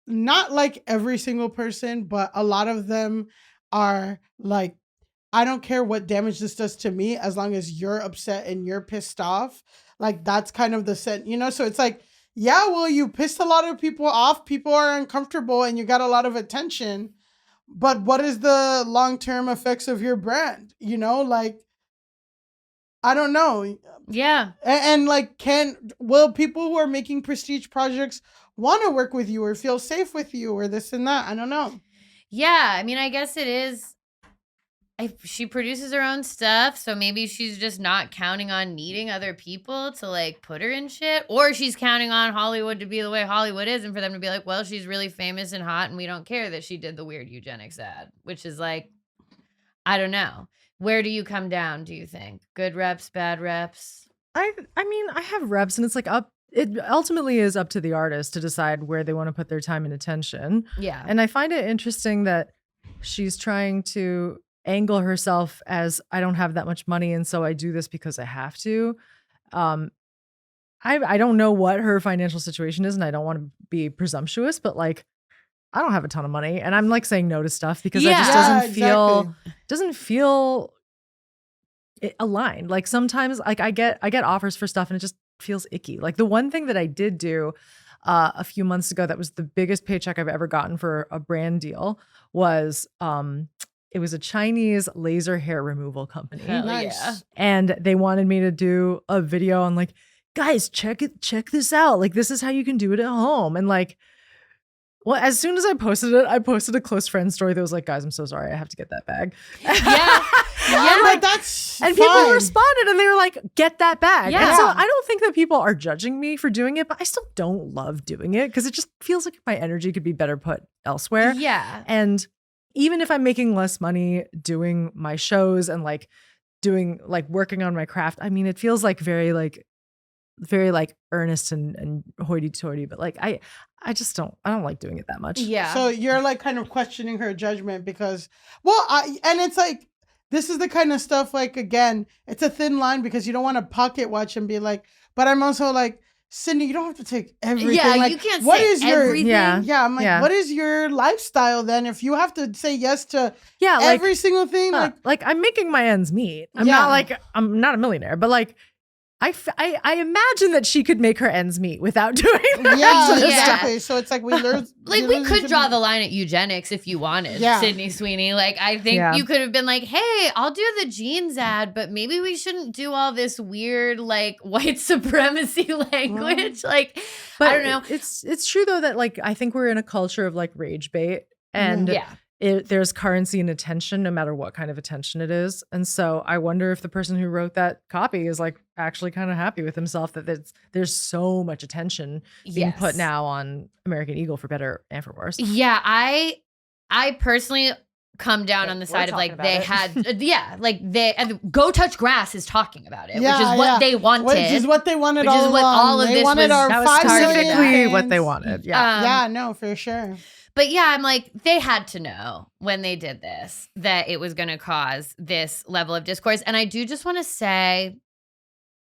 not like every single person, but a lot of them are like, I don't care what damage this does to me as long as you're upset and you're pissed off. Like that's kind of the set, so it's like, yeah, well, you pissed a lot of people off. People are uncomfortable and you got a lot of attention. But what is the long-term effects of your brand? Like, I don't know. Yeah. And like, will people who are making prestige projects want to work with you or feel safe with you or this and that? I don't know. Yeah. I mean, I guess it is. She produces her own stuff, so maybe she's just not counting on needing other people to like put her in shit, or she's counting on Hollywood to be the way Hollywood is and for them to be like, well, she's really famous and hot and we don't care that she did the weird eugenics ad, which is like, I don't know. Where do you come down, do you think? Good reps, bad reps? I mean, I have reps and it's like it ultimately is up to the artist to decide where they want to put their time and attention. Yeah. And I find it interesting that she's trying to angle herself as I don't have that much money and so I do this because I have to. I don't know what her financial situation is and I don't want to be presumptuous, but like I don't have a ton of money and I'm like saying no to stuff because it just doesn't feel aligned. Like sometimes like I get offers for stuff and it just feels icky. Like the one thing that I did do a few months ago that was the biggest paycheck I've ever gotten for a brand deal was it was a Chinese laser hair removal company. Nice. Yeah. And they wanted me to do a video on like, guys, check this out. Like, this is how you can do it at home. And like, well, as soon as I posted it, I posted a close friend story that was like, guys, I'm so sorry. I have to get that bag. Yeah. But that's and fine. people responded and they were like, get that bag. Yeah. And so I don't think that people are judging me for doing it, but I still don't love doing it because it just feels like my energy could be better put elsewhere. Yeah. And even if I'm making less money doing my shows and like doing like working on my craft, I mean, it feels like very earnest and hoity-toity, but like I don't like doing it that much. Yeah. So you're like kind of questioning her judgment because, and it's like, this is the kind of stuff like, again, it's a thin line because you don't want to pocket watch and be like, but I'm also like, Cindy, you don't have to take everything. Yeah, like, you can't what say is your, everything. Yeah, I'm like, what is your lifestyle then? If you have to say yes to every single thing, like I'm making my ends meet. I'm not a millionaire, but like I imagine that she could make her ends meet without doing that. Yeah, Yeah. exactly. So it's like we learned. Like, we could draw the line at eugenics if you wanted, Sydney Sweeney. Like, I think you could have been like, hey, I'll do the jeans ad, but maybe we shouldn't do all this weird, like, white supremacy language. Like, But I don't know. It's true, though, that, like, I think we're in a culture of, like, rage bait. And there's currency in attention, no matter what kind of attention it is. And so I wonder if the person who wrote that copy is like actually kind of happy with himself that there's so much attention being put now on American Eagle, for better and for worse. Yeah, I personally come down on the side of like they had, Go Touch Grass is talking about it, which is what they wanted. Which is what they wanted which all is what along. all of they this wanted was, our that was 5 million specifically fans. what they wanted. Yeah. No, for sure. But yeah, I'm like, they had to know when they did this that it was going to cause this level of discourse. And I do just want to say,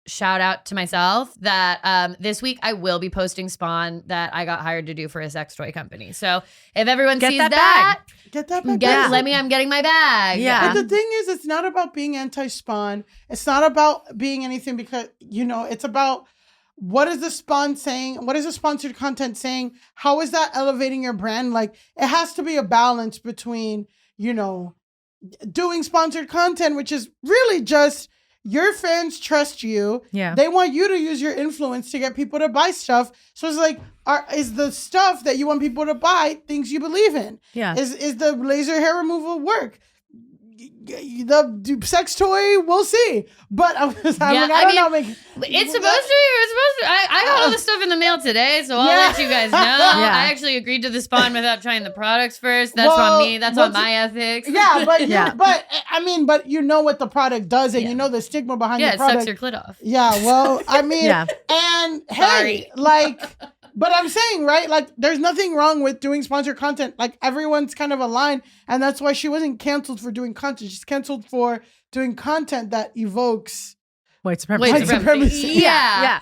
shout out to myself that this week I will be posting Spawn that I got hired to do for a sex toy company. So if everyone sees that, get that bag. I'm getting my bag. Yeah. But the thing is, it's not about being anti-Spawn. It's not about being anything because, it's about what is the Spawn saying? What is the sponsored content saying? How is that elevating your brand? Like, it has to be a balance between, doing sponsored content, which is really just your fans trust you. Yeah. They want you to use your influence to get people to buy stuff. So it's like, is the stuff that you want people to buy things you believe in? Yeah. Is the laser hair removal work? The sex toy, we'll see. But I don't know. It's supposed to. I got all this stuff in the mail today, so I'll let you guys know. I actually agreed to the Spawn without trying the products first. That's on me. That's on my ethics. Yeah, but you know what the product does, and you know the stigma behind the product. Yeah, it sucks your clit off. Yeah, well, and hey, but I'm saying, right, like, there's nothing wrong with doing sponsored content. Like, everyone's kind of aligned, and that's why she wasn't canceled for doing content. She's canceled for doing content that evokes white supremacy. White supremacy. Yeah.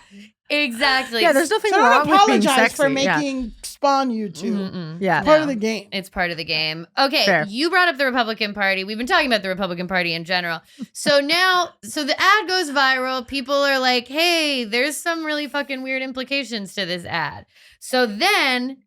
Exactly. Yeah, there's nothing so wrong with being sexy. for making Spawn YouTube. Yeah. It's part of the game. It's part of the game. Okay, Fair. You brought up the Republican Party. We've been talking about the Republican Party in general. So now, the ad goes viral. People are like, hey, there's some really fucking weird implications to this ad. So then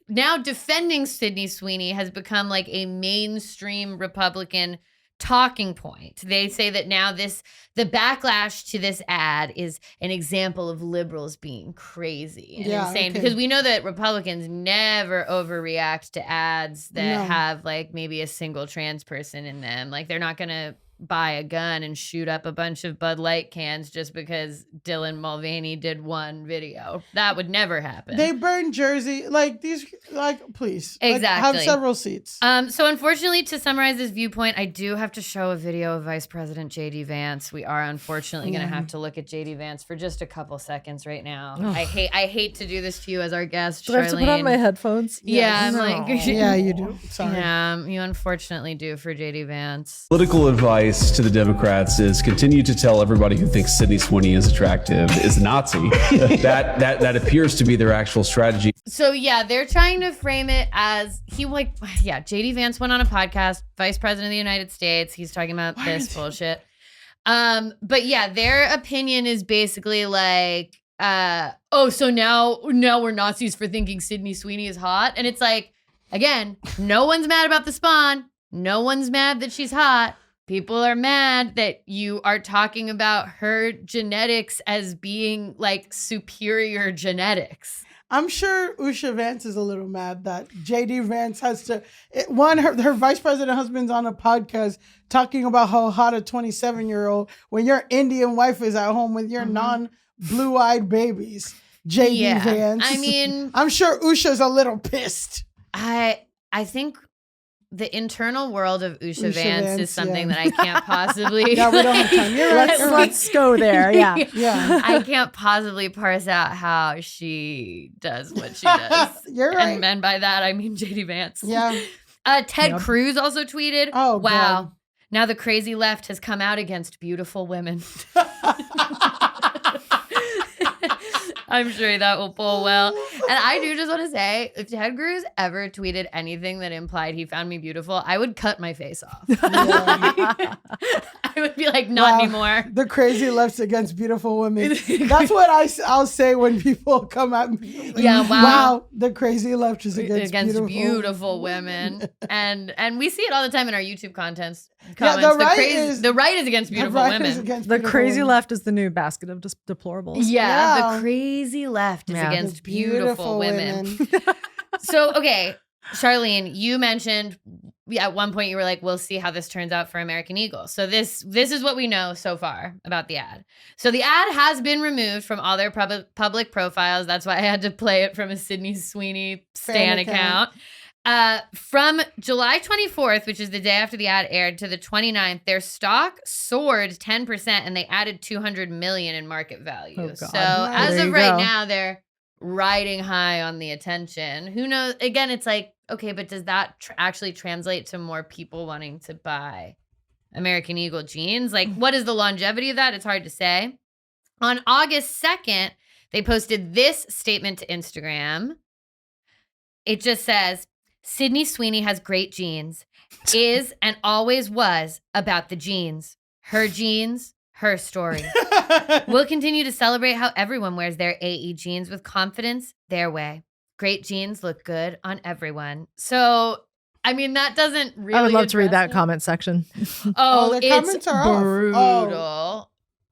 now defending Sydney Sweeney has become like a mainstream Republican talking point. They say that now the backlash to this ad is an example of liberals being crazy and insane, because we know that Republicans never overreact to ads that have like maybe a single trans person in them. Like, they're not going to buy a gun and shoot up a bunch of Bud Light cans just because Dylan Mulvaney did one video. That would never happen. They burn Jersey. Like, these, like, please. Exactly. Like, have several seats. So unfortunately, to summarize this viewpoint, I do have to show a video of Vice President J.D. Vance. We are unfortunately going to have to look at J.D. Vance for just a couple seconds right now. I hate to do this to you as our guest, Do I have to put on my headphones? Yeah, I'm like... Yeah, you do. Sorry. Yeah, you unfortunately do for J.D. Vance. Political advice to the Democrats is continue to tell everybody who thinks Sydney Sweeney is attractive is a Nazi. that appears to be their actual strategy. So yeah, they're trying to frame it as J.D. Vance went on a podcast, Vice President of the United States. He's talking about this bullshit. But yeah, their opinion is basically like, so now we're Nazis for thinking Sydney Sweeney is hot. And it's like, again, no one's mad about the Spawn. No one's mad that she's hot. People are mad that you are talking about her genetics as being like superior genetics. I'm sure Usha Vance is a little mad that JD Vance has to, her vice president husband's on a podcast talking about how hot a 27-year-old when your Indian wife is at home with your non-blue-eyed babies. JD Vance. I mean, I'm sure Usha's a little pissed. I think the internal world of Usha Vance is something that I can't possibly. Yeah, we don't have time. You're right. Let's go there. Yeah. Yeah. I can't possibly parse out how she does what she does. You're right. And by that, I mean JD Vance. Yeah. Ted Cruz also tweeted, "Oh, wow. God. Now the crazy left has come out against beautiful women." I'm sure that will pull well. And I do just want to say, if Ted Cruz ever tweeted anything that implied he found me beautiful, I would cut my face off. I would be like, not anymore. The crazy left's against beautiful women. That's what I'll say when people come at me. Like, yeah, wow. The crazy left is against beautiful women. And we see it all the time in our YouTube comments. Yeah, the right is against beautiful women. The crazy left is the new basket of deplorables. Yeah, the crazy left is against beautiful women. So, okay, Charlene, you mentioned at one point you were like, we'll see how this turns out for American Eagle. So this is what we know so far about the ad. So the ad has been removed from all their public profiles. That's why I had to play it from a Sydney Sweeney Stan account. From July 24th, which is the day after the ad aired, to the 29th, their stock soared 10% and they added $200 million in market value. Oh, God. So as of right now, they're riding high on the attention. Who knows? Again, it's like, okay, but does that actually translate to more people wanting to buy American Eagle jeans? Like, what is the longevity of that? It's hard to say. On August 2nd, they posted this statement to Instagram. It just says, Sydney Sweeney has great jeans, is and always was about the jeans. Her jeans, her story. We'll continue to celebrate how everyone wears their AE jeans with confidence their way. Great jeans look good on everyone. So, I mean, that doesn't really. I would love to read that comment section. Oh, the it's comments are brutal. Off.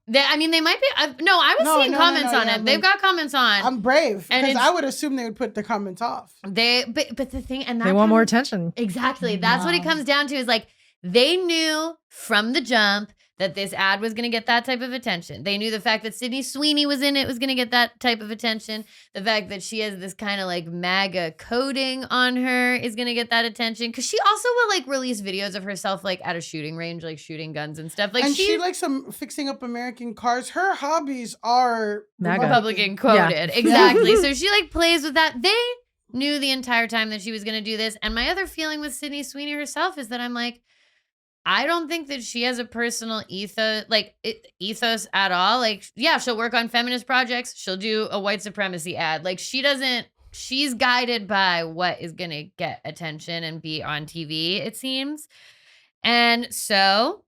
They might be. I was seeing comments on it. They've got comments on. I'm brave because I would assume they would put the comments off. But the thing, and that they want more attention. Exactly. That's what it comes down to. Is like they knew from the jump that this ad was going to get that type of attention. They knew the fact that Sydney Sweeney was in it was going to get that type of attention. The fact that she has this kind of like MAGA coating on her is going to get that attention. Because she also will like release videos of herself like at a shooting range, like shooting guns and stuff. Like, and she likes some fixing up American cars. Her hobbies are MAGA. Republican coded. Yeah. Exactly. So she like plays with that. They knew the entire time that she was going to do this. And my other feeling with Sydney Sweeney herself is that I'm like, I don't think that she has a personal ethos at all. Like, yeah, she'll work on feminist projects. She'll do a white supremacy ad. Like, she's guided by what is going to get attention and be on TV, it seems. And so,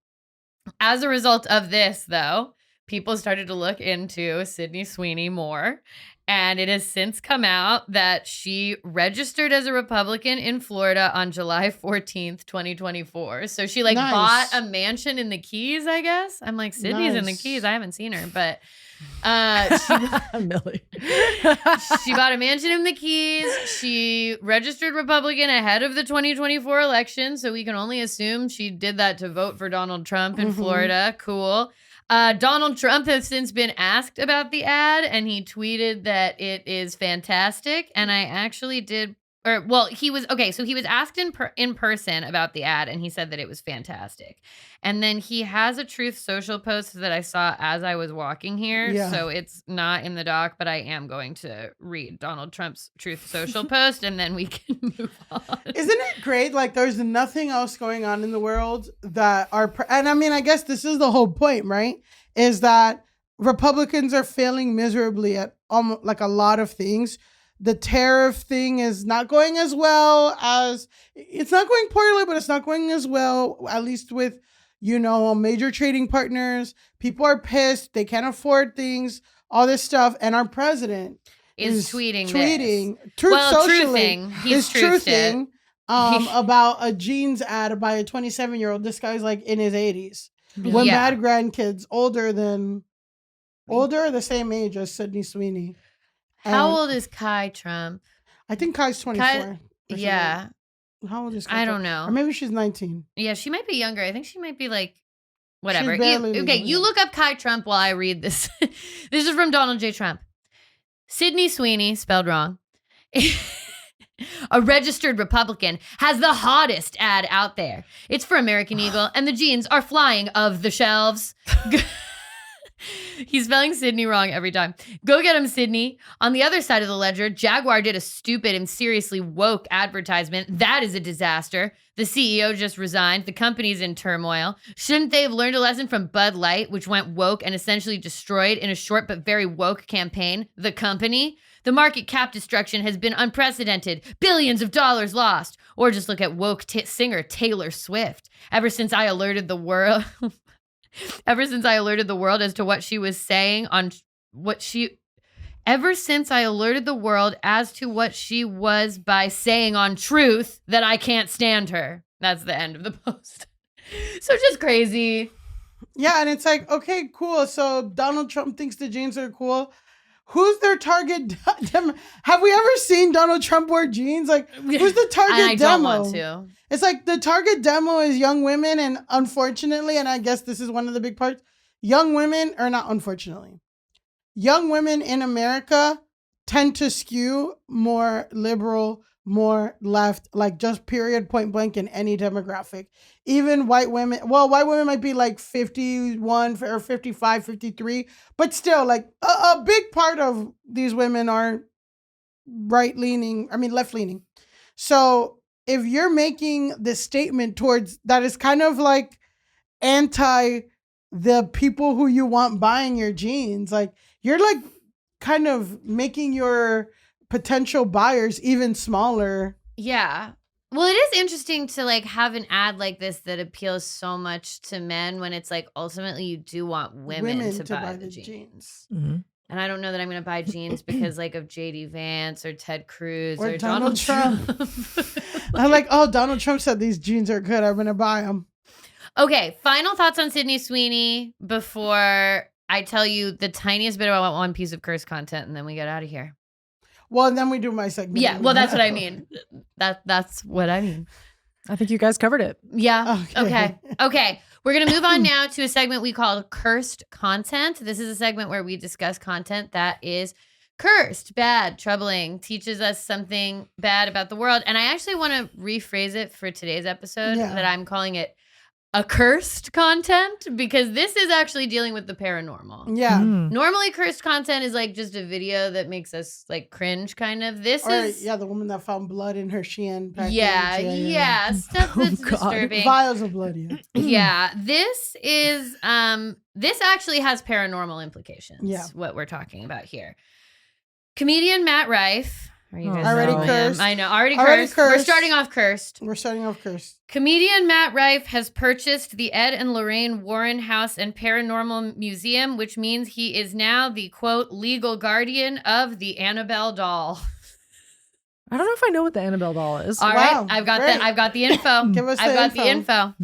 as a result of this, though, people started to look into Sydney Sweeney more. And it has since come out that she registered as a Republican in Florida on July 14th, 2024. So she bought a mansion in the Keys, I guess. I'm like, Sydney's in the Keys. I haven't seen her, but Millie. She bought a mansion in the Keys. She registered Republican ahead of the 2024 election. So we can only assume she did that to vote for Donald Trump in Florida. Cool. Donald Trump has since been asked about the ad, and he tweeted that it is fantastic. And I actually did, he was asked in person about the ad, and he said that it was fantastic. And then he has a Truth Social post that I saw as I was walking here. Yeah. So it's not in the doc, but I am going to read Donald Trump's Truth Social post, and then we can move on. Isn't it great? Like, there's nothing else going on in the world that and I mean, I guess this is the whole point, right? Is that Republicans are failing miserably at almost like a lot of things. The tariff thing is not going as well as, it's not going poorly, but it's not going as well, at least with, major trading partners. People are pissed. They can't afford things, all this stuff. And our president is tweeting truthing. He's truthing about a jeans ad by a 27-year-old. This guy's like in his 80s. When bad grandkids older or the same age as Sydney Sweeney. How old is Kai Trump? I think Kai's 24. Yeah. How old is Kai? I don't know. Or maybe she's 19. Yeah, she might be younger. I think she might be like, whatever. You look up Kai Trump while I read this. This is from Donald J. Trump. Sydney Sweeney, spelled wrong, a registered Republican, has the hottest ad out there. It's for American Eagle, and the jeans are flying off the shelves. He's spelling Sydney wrong every time. Go get him, Sydney. On the other side of the ledger, Jaguar did a stupid and seriously woke advertisement. That is a disaster. The CEO just resigned. The company's in turmoil. Shouldn't they have learned a lesson from Bud Light, which went woke and essentially destroyed in a short but very woke campaign the company? The market cap destruction has been unprecedented. Billions of dollars lost. Or just look at woke singer Taylor Swift. Ever since I alerted the world as to what she was saying on what she ever since I alerted the world as to what she was by saying on Truth that I can't stand her. That's the end of the post. So just crazy. Yeah, and it's like, okay, cool. So Donald Trump thinks the jeans are cool. Who's their target Have we ever seen Donald Trump wear jeans? Like, who's the target I demo? don't want to. It's like the target demo is young women, and unfortunately, and I guess this is one of the big parts, young women, or not unfortunately, young women in America tend to skew more liberal, more left, like just period, point blank in any demographic. Even white women, well, white women might be like 51 or 55, 53, but still like a big part of these women are left leaning. So if you're making this statement towards that is kind of like anti the people who you want buying your jeans, like you're like kind of making your potential buyers even smaller. Yeah. Well, it is interesting to like have an ad like this that appeals so much to men when it's like ultimately you do want women to buy the jeans. Mm-hmm. And I don't know that I'm going to buy jeans because like of JD Vance or Ted Cruz Or or Donald Donald Trump. I'm like, oh, Donald Trump said these jeans are good. I'm going to buy them. Okay, final thoughts on Sydney Sweeney before I tell you the tiniest bit about one piece of curse content and then we get out of here. Well, and then we do my segment. Yeah, well, that's what I mean. That's what I mean. I think you guys covered it. Yeah. Okay. We're going to move on now to a segment we call Cursed Content. This is a segment where we discuss content that is cursed, bad, troubling, teaches us something bad about the world. And I actually want to rephrase it for today's episode that I'm calling it accursed content because this is actually dealing with the paranormal. Yeah. Normally cursed content is like just a video that makes us like cringe kind of. This is the woman that found blood in her Shein package. Yeah. Stuff that's disturbing. Vials of blood, Yeah. This is this actually has paranormal implications. Yeah. What we're talking about here. Comedian Matt Rife. Are you guys already know cursed? Him? I know, already cursed. We're starting off cursed. Comedian Matt Rife has purchased the Ed and Lorraine Warren House and Paranormal Museum, which means he is now the, quote, legal guardian of the Annabelle doll. I don't know if I know what the Annabelle doll is. All right, I've got the info. Give us the info.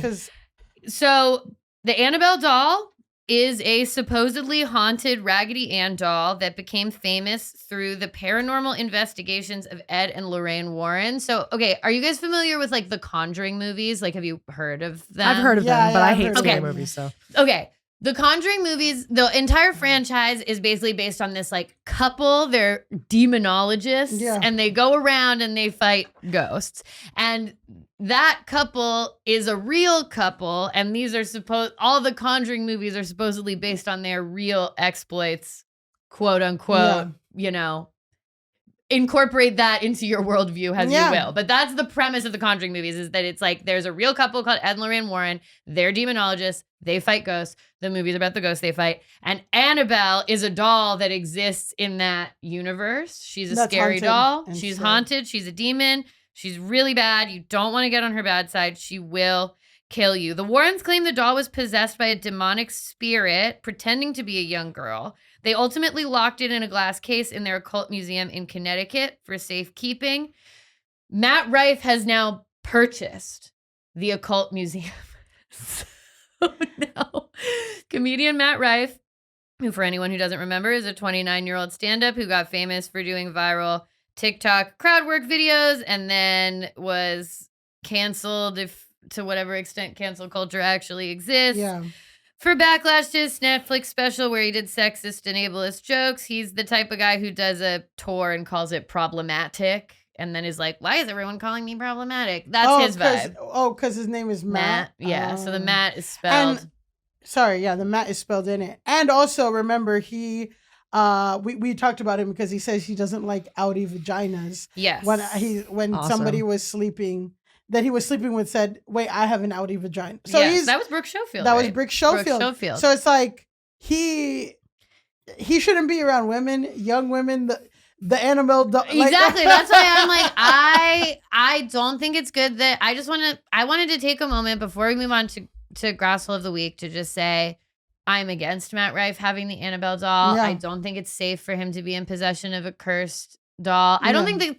So the Annabelle doll is a supposedly haunted Raggedy Ann doll that became famous through the paranormal investigations of Ed and Lorraine Warren. So, okay, are you guys familiar with like the Conjuring movies? Like, have you heard of them? I've heard of them, but I hate scary movies. So, okay. The Conjuring movies, the entire franchise is basically based on this like couple. They're demonologists and they go around and they fight ghosts. And that couple is a real couple. And these are all the Conjuring movies are supposedly based on their real exploits, quote unquote, you know. Incorporate that into your worldview as you will. But that's the premise of the Conjuring movies is that it's like there's a real couple called Ed and Lorraine Warren. They're demonologists. They fight ghosts. The movie's about the ghosts they fight. And Annabelle is a doll that exists in that universe. She's a scary doll. She's haunted. She's a demon. She's really bad. You don't want to get on her bad side. She will kill you. The Warrens claim the doll was possessed by a demonic spirit pretending to be a young girl. They ultimately locked it in a glass case in their occult museum in Connecticut for safekeeping. Matt Rife has now purchased the occult museum. So now, comedian Matt Rife, who for anyone who doesn't remember is a 29-year-old stand-up who got famous for doing viral TikTok crowd work videos and then was canceled to whatever extent cancel culture actually exists. Yeah. For Backlash to his Netflix special where he did sexist and ableist jokes, he's the type of guy who does a tour and calls it problematic and then is like, why is everyone calling me problematic? That's his vibe. Because his name is Matt. Yeah, so the Matt is spelled Sorry, the Matt is spelled in it. And also remember we talked about him because he says he doesn't like outie vaginas. Yes. When Awesome. somebody was sleeping that he was sleeping with said, "Wait, I have an outie vagina." So yes, that was Brooke Schofield. That right? was Brooke Schofield. So it's like he shouldn't be around women, young women, the Annabelle. Exactly. That's why I'm like, I don't think it's good that I wanted to take a moment before we move on to Grasshole of the Week to just say I'm against Matt Rife having the Annabelle doll. Yeah. I don't think it's safe for him to be in possession of a cursed doll. I don't think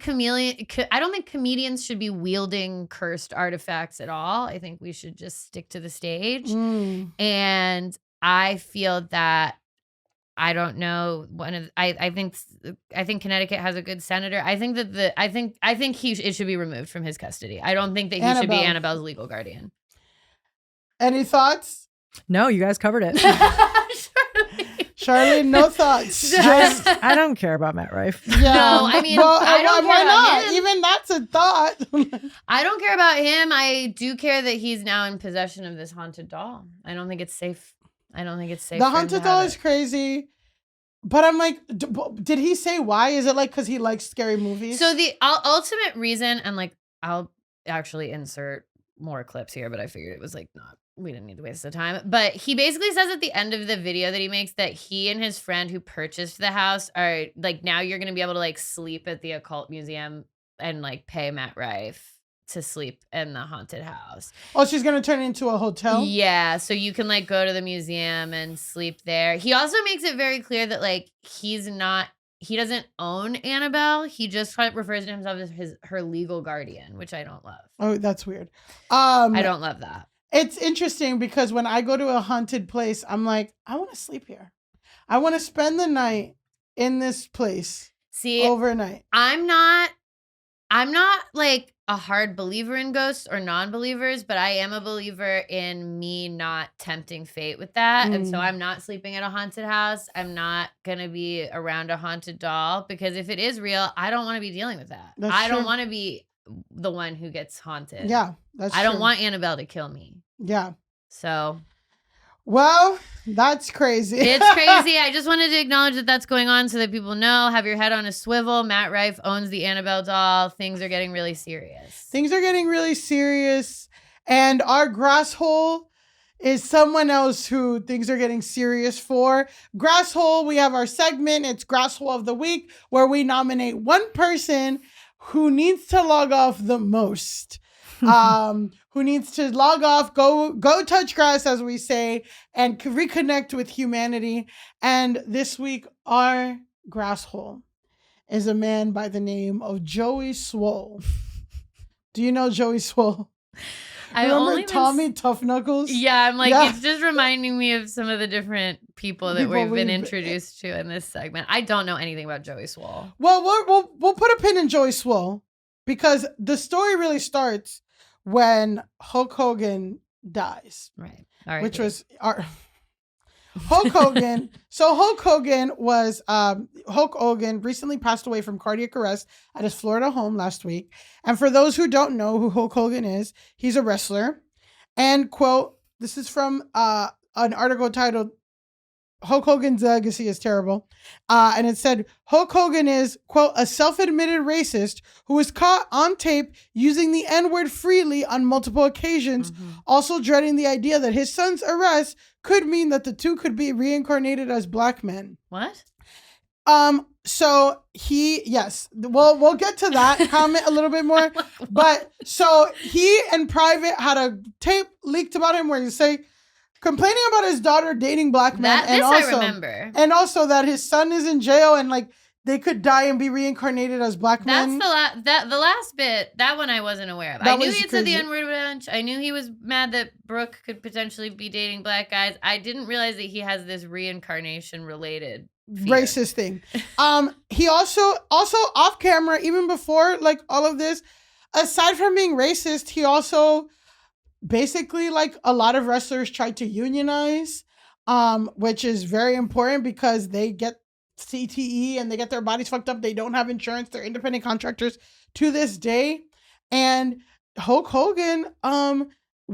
comedians should be wielding cursed artifacts at all. I think we should just stick to the stage. And I feel that I don't know. I think Connecticut has a good senator. I think that it should be removed from his custody. I don't think that he should be Annabelle's legal guardian. Any thoughts? No, you guys covered it. Charlene, no thoughts. I don't care about Matt Rife. Yeah. No, I mean, I don't care about him. Even that's a thought. I don't care about him. I do care that he's now in possession of this haunted doll. I don't think it's safe. The haunted doll is crazy. But I'm like, did he say why? Is it like because he likes scary movies? So the ultimate reason, and like, I'll actually insert more clips here, but I figured it was like we didn't need to waste the time. But he basically says at the end of the video that he makes that he and his friend who purchased the house are like, now you're going to be able to like sleep at the occult museum and like pay Matt Rife to sleep in the haunted house. Oh, she's going to turn it into a hotel? Yeah. So you can like go to the museum and sleep there. He also makes it very clear that like he doesn't own Annabelle. He just refers to himself as her legal guardian, which I don't love. Oh, that's weird. I don't love that. It's interesting because when I go to a haunted place, I'm like, I want to sleep here. I want to spend the night in this place. See, overnight. I'm not like a hard believer in ghosts or non-believers, but I am a believer in me not tempting fate with that. And so I'm not sleeping at a haunted house. I'm not going to be around a haunted doll because if it is real, I don't want to be dealing with that. I don't want to be the one who gets haunted. Yeah, that's I don't want Annabelle to kill me. Yeah. So. Well, that's crazy. It's crazy. I just wanted to acknowledge that that's going on so that people know. Have your head on a swivel. Matt Rife owns the Annabelle doll. Things are getting really serious. And our grasshole is someone else who things are getting serious for. Grasshole, we have our segment. It's Grasshole of the Week, where we nominate one person who needs to log off the most. Who needs to log off, go touch grass, as we say, and reconnect with humanity. And this week, our grasshole is a man by the name of Joey Swoll. Do you know Joey Swoll? Remember Tommy Tough Knuckles? Yeah, I'm like, it's just reminding me of some of the different people that we've been introduced to in this segment. I don't know anything about Joey Swoll. Well, we'll put a pin in Joey Swoll because the story really starts when Hulk Hogan dies. Right. Which was our Hulk Hogan. So Hulk Hogan recently passed away from cardiac arrest at his Florida home last week. And for those who don't know who Hulk Hogan is, he's a wrestler. And quote, this is from an article titled Hulk Hogan's legacy is terrible. And it said, Hulk Hogan is, quote, a self-admitted racist who was caught on tape using the N-word freely on multiple occasions, also dreading the idea that his son's arrest could mean that the two could be reincarnated as black men. What? So we'll get to that comment a little bit more. But so he in private had a tape leaked about him where he's saying, complaining about his daughter dating black men. I remember. And also that his son is in jail and like they could die and be reincarnated as black men. That's the last bit. That one I wasn't aware of. I knew he had said the N-word a bunch. I knew he was mad that Brooke could potentially be dating black guys. I didn't realize that he has this reincarnation related racist thing. He also off camera, even before like all of this, aside from being racist, he also basically, like a lot of wrestlers tried to unionize, which is very important because they get CTE and they get their bodies fucked up. They don't have insurance. They're independent contractors to this day. And Hulk Hogan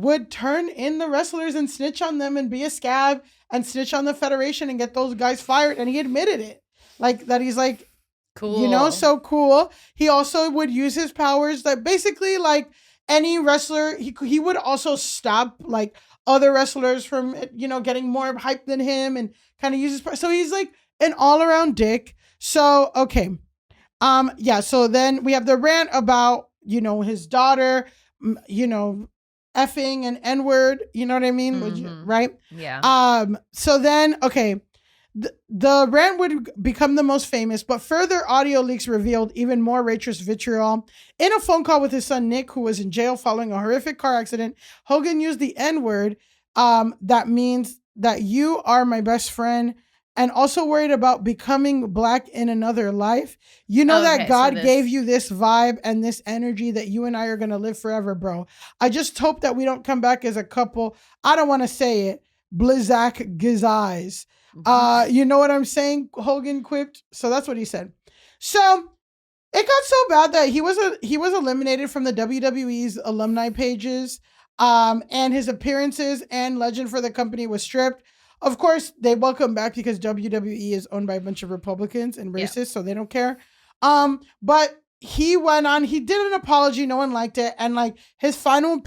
would turn in the wrestlers and snitch on them and be a scab and snitch on the Federation and get those guys fired. And he admitted it. Like that he's like, cool. You know, so cool. He also would use his powers that basically like any wrestler, he would also stop like other wrestlers from, you know, getting more hype than him and kind of use his, so he's like an all around dick. So, okay. Yeah. So then we have the rant about, you know, his daughter, you know, effing and N-word, you know what I mean? Right? Yeah. So then, okay. The rant would become the most famous, but further audio leaks revealed even more racist vitriol. In a phone call with his son Nick, who was in jail following a horrific car accident, Hogan used the N-word. That means that you are my best friend, and also worried about becoming black in another life. You know that God gave you this vibe and this energy that you and I are going to live forever, bro. I just hope that we don't come back as a couple. I don't want to say it. Blizzak Gizeyes. You know what I'm saying? Hogan quipped. So that's what he said. So it got so bad that he was eliminated from the WWE's alumni pages, and his appearances and legend for the company was stripped. Of course, they welcome back because WWE is owned by a bunch of Republicans and racists, so they don't care. But he went on. He did an apology. No one liked it, and like his final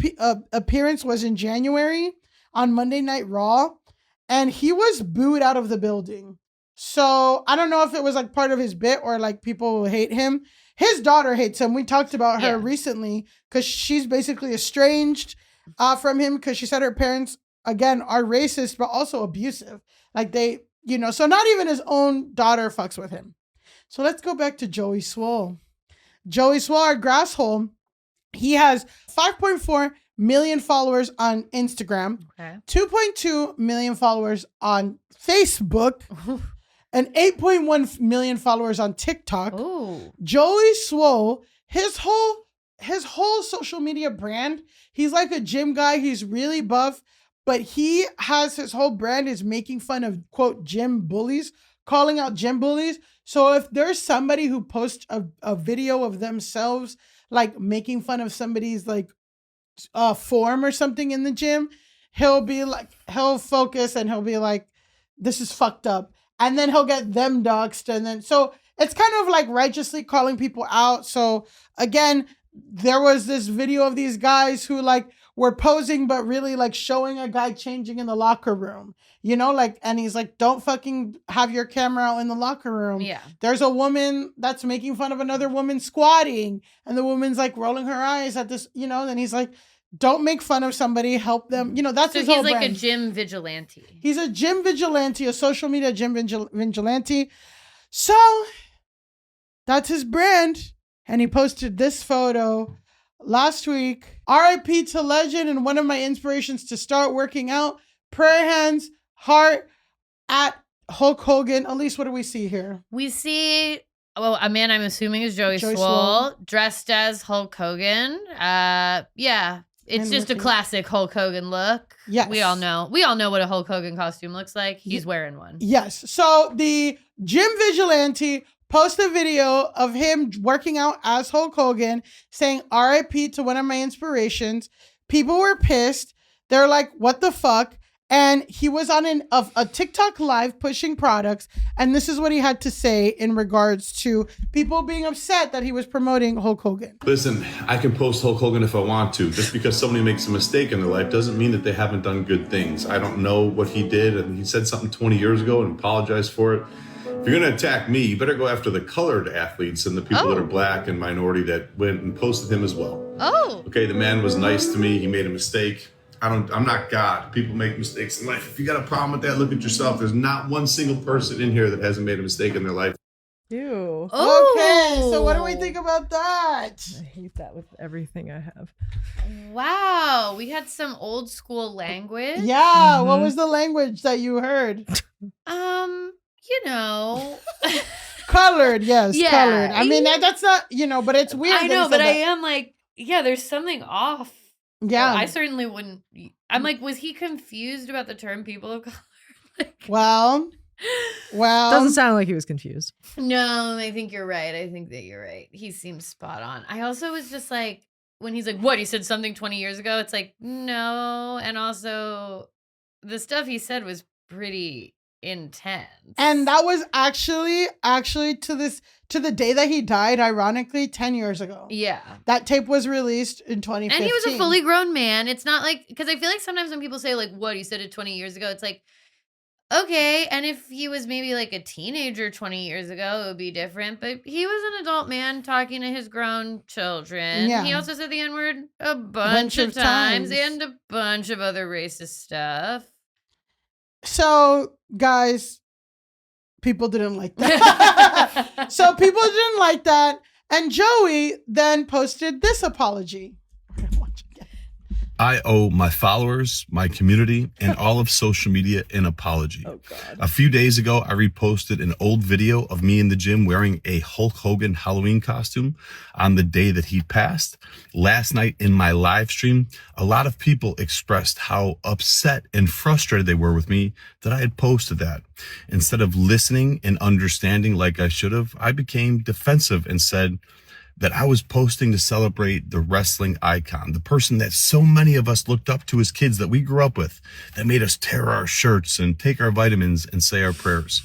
appearance was in January on Monday Night Raw. And he was booed out of the building. So I don't know if it was like part of his bit or like people hate him. His daughter hates him. We talked about her recently because she's basically estranged from him because she said her parents, again, are racist, but also abusive. Like they, you know, so not even his own daughter fucks with him. So let's go back to Joey Swoll. Joey Swoll, our grasshole, he has 5.4 million followers on Instagram, 2.2 million followers on Facebook, and 8.1 million followers on TikTok. Ooh. Joey Swoll, his whole social media brand, he's like a gym guy. He's really buff, but he has his whole brand is making fun of, quote, gym bullies, calling out gym bullies. So if there's somebody who posts a video of themselves like making fun of somebody's like form or something in the gym, he'll focus and he'll be like, this is fucked up. And then he'll get them doxxed. And then, so it's kind of like righteously calling people out. So again, there was this video of these guys who like were posing, but really like showing a guy changing in the locker room, you know, like, and he's like, don't fucking have your camera out in the locker room. Yeah. There's a woman that's making fun of another woman squatting, and the woman's like rolling her eyes at this, you know, and he's like, don't make fun of somebody, help them. You know, that's his whole brand. So he's like a gym vigilante. He's a gym vigilante, a social media gym vigilante. So that's his brand. And he posted this photo last week. RIP to legend and one of my inspirations to start working out. Prayer hands, heart at Hulk Hogan. Elise, what do we see here? We see, well, a man I'm assuming is Joey Swoll dressed as Hulk Hogan. Yeah. It's just a classic Hulk Hogan look. Yes. We all know what a Hulk Hogan costume looks like. He's wearing one. Yes. So the gym vigilante posted a video of him working out as Hulk Hogan, saying RIP to one of my inspirations. People were pissed. They're like, what the fuck? And he was on a TikTok live pushing products. And this is what he had to say in regards to people being upset that he was promoting Hulk Hogan. Listen, I can post Hulk Hogan if I want to. Just because somebody makes a mistake in their life doesn't mean that they haven't done good things. I don't know what he did. And he said something 20 years ago and apologized for it. If you're going to attack me, you better go after the colored athletes and the people that are black and minority that went and posted him as well. Oh. Okay, the man was nice to me. He made a mistake. I'm not God. People make mistakes in life. If you got a problem with that, look at yourself. There's not one single person in here that hasn't made a mistake in their life. Ew. Okay, so what do we think about that? I hate that with everything I have. Wow, we had some old school language. Yeah, what was the language that you heard? You know. Colored, yes, Yeah. colored. I mean, that's not, you know, but it's weird. I know, but I am like, yeah, there's something off. Yeah. I certainly wouldn't. I'm like, was he confused about the term people of color? Like, well. Doesn't sound like he was confused. No, I think you're right. I think that you're right. He seems spot on. I also was just like, when he's like, what, he said something 20 years ago? It's like, no. And also the stuff he said was pretty intense. And that was actually to the day that he died, ironically, 10 years ago. Yeah. That tape was released in 2015. And he was a fully grown man. It's not like, because I feel like sometimes when people say like, what, he said it 20 years ago, it's like, okay. And if he was maybe like a teenager 20 years ago, it would be different. But he was an adult man talking to his grown children. Yeah. He also said the N-word a bunch of times and a bunch of other racist stuff. So, guys, people didn't like that. So people didn't like that. And Joey then posted this apology. I owe my followers, my community, and all of social media an apology. Oh, God. A few days ago, I reposted an old video of me in the gym wearing a Hulk Hogan Halloween costume on the day that he passed. Last night in my live stream, a lot of people expressed how upset and frustrated they were with me that I had posted that. Instead of listening and understanding like I should have, I became defensive and said that I was posting to celebrate the wrestling icon, the person that so many of us looked up to as kids that we grew up with, that made us tear our shirts and take our vitamins and say our prayers.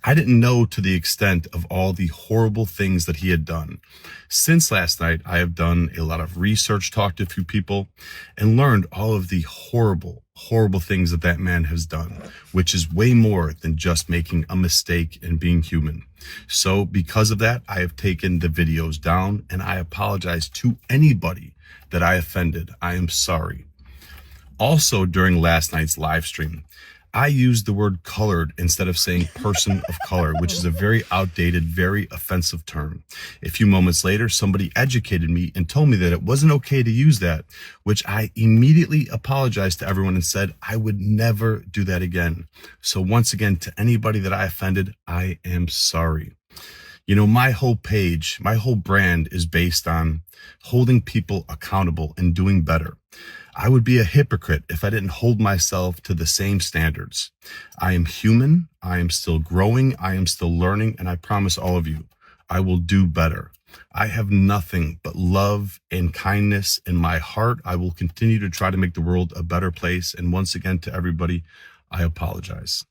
I didn't know to the extent of all the horrible things that he had done. Since last night, I have done a lot of research, talked to a few people, and learned all of the horrible things that that man has done, which is way more than just making a mistake and being human. So because of that, I have taken the videos down, and I apologize to anybody that I offended. I am sorry. Also, during last night's live stream, I used the word colored instead of saying person of color, which is a very outdated, very offensive term. A few moments later, somebody educated me and told me that it wasn't okay to use that, which I immediately apologized to everyone and said I would never do that again. So once again, to anybody that I offended, I am sorry. You know, my whole page, my whole brand is based on holding people accountable and doing better. I would be a hypocrite if I didn't hold myself to the same standards. I am human. I am still growing. I am still learning. And I promise all of you, I will do better. I have nothing but love and kindness in my heart. I will continue to try to make the world a better place. And once again, to everybody, I apologize.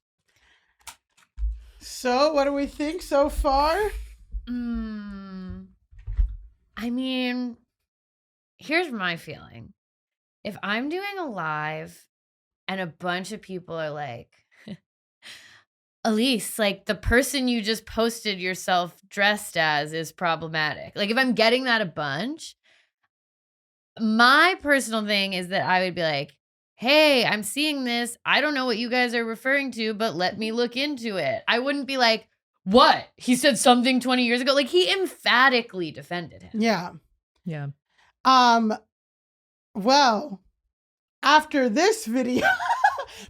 So what do we think so far? I mean, here's my feeling. If I'm doing a live and a bunch of people are like, Elise, like the person you just posted yourself dressed as is problematic. Like if I'm getting that a bunch, my personal thing is that I would be like, hey, I'm seeing this. I don't know what you guys are referring to, but let me look into it. I wouldn't be like, what? He said something 20 years ago. Like he emphatically defended him. Yeah. Yeah. Well, after this video,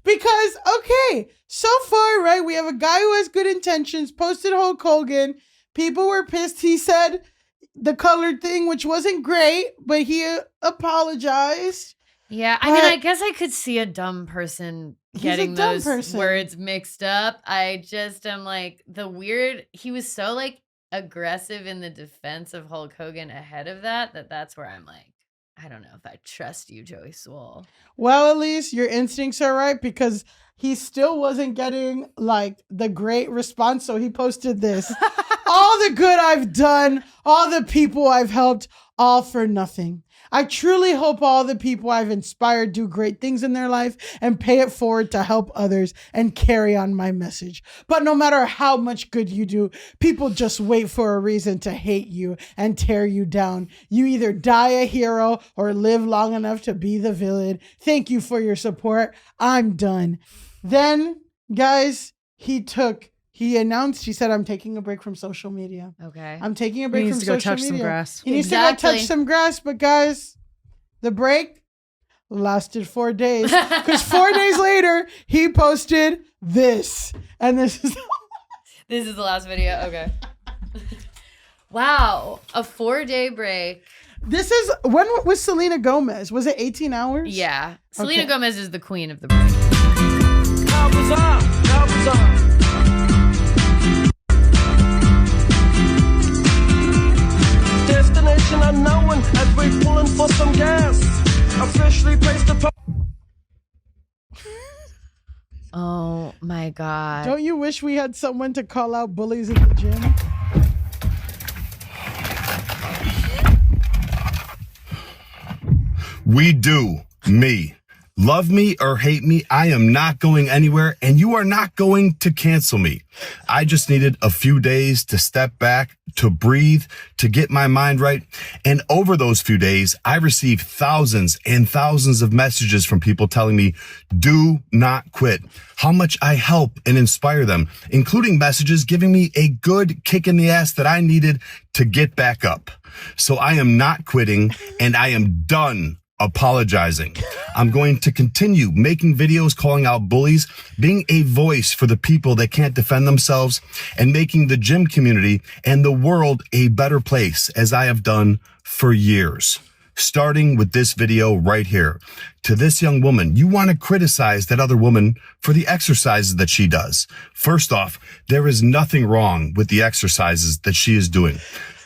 because, okay, so far, right, we have a guy who has good intentions, posted Hulk Hogan. People were pissed. He said the colored thing, which wasn't great, but he apologized. Yeah, I mean, I guess I could see a dumb person getting those words mixed up. I just am like, he was so like aggressive in the defense of Hulk Hogan ahead of that's where I'm like, I don't know if I trust you, Joey Swoll. Well, at least your instincts are right, because he still wasn't getting like the great response. So he posted this. All the good I've done, all the people I've helped, all for nothing. I truly hope all the people I've inspired do great things in their life and pay it forward to help others and carry on my message. But no matter how much good you do, people just wait for a reason to hate you and tear you down. You either die a hero or live long enough to be the villain. Thank you for your support. I'm done. Then, guys, he announced, he said, I'm taking a break from social media. Okay. I'm taking a break from social media. He needs to go touch some grass. He needs to go touch some grass. But guys, the break lasted 4 days. Because 4 days later, he posted this. And this is... This is the last video? Okay. Wow. A 4-day break. This is... When was Selena Gomez? Was it 18 hours? Yeah. Selena Gomez is the queen of the break. That was on. Destination destination unknown as we're pulling for some gas. Officially placed the Oh my God. Don't you wish we had someone to call out bullies in the gym? We do. Me. Love me or hate me, I am not going anywhere, and you are not going to cancel me. I just needed a few days to step back, to breathe, to get my mind right. And over those few days, I received thousands and thousands of messages from people telling me, do not quit. How much I help and inspire them, including messages giving me a good kick in the ass that I needed to get back up. So I am not quitting, and I am done apologizing. I'm going to continue making videos calling out bullies, being a voice for the people that can't defend themselves, and making the gym community and the world a better place, as I have done for years. Starting with this video right here. To this young woman, you want to criticize that other woman for the exercises that she does. First off, there is nothing wrong with the exercises that she is doing.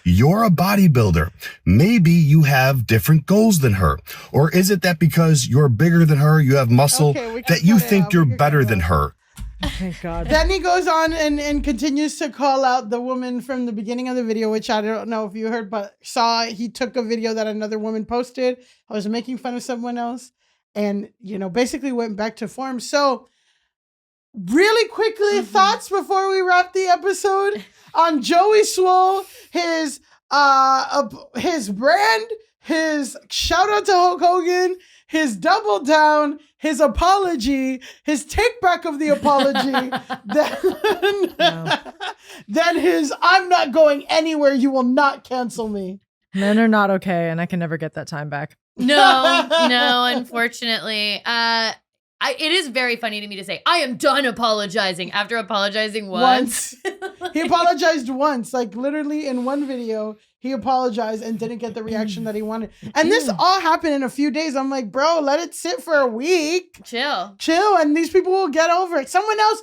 You're a bodybuilder. Maybe you have different goals than her. Or is it that because you're bigger than her, you have muscle, that you think you're better than her? Thank God. Then he goes on and continues to call out the woman from the beginning of the video, which I don't know if you heard, but saw he took a video that another woman posted. I was making fun of someone else and, basically went back to form. So really quickly, thoughts before we wrap the episode on Joey Swoll, his brand, his shout out to Hulk Hogan, his double down, his apology, his take back of the apology, then his I'm not going anywhere, you will not cancel me. Men are not okay, and I can never get that time back. No, unfortunately. It is very funny to me to say, I am done apologizing after apologizing once. He apologized once, like literally in one video, he apologized and didn't get the reaction that he wanted. And this all happened in a few days. I'm like, bro, let it sit for a week. Chill. And these people will get over it. Someone else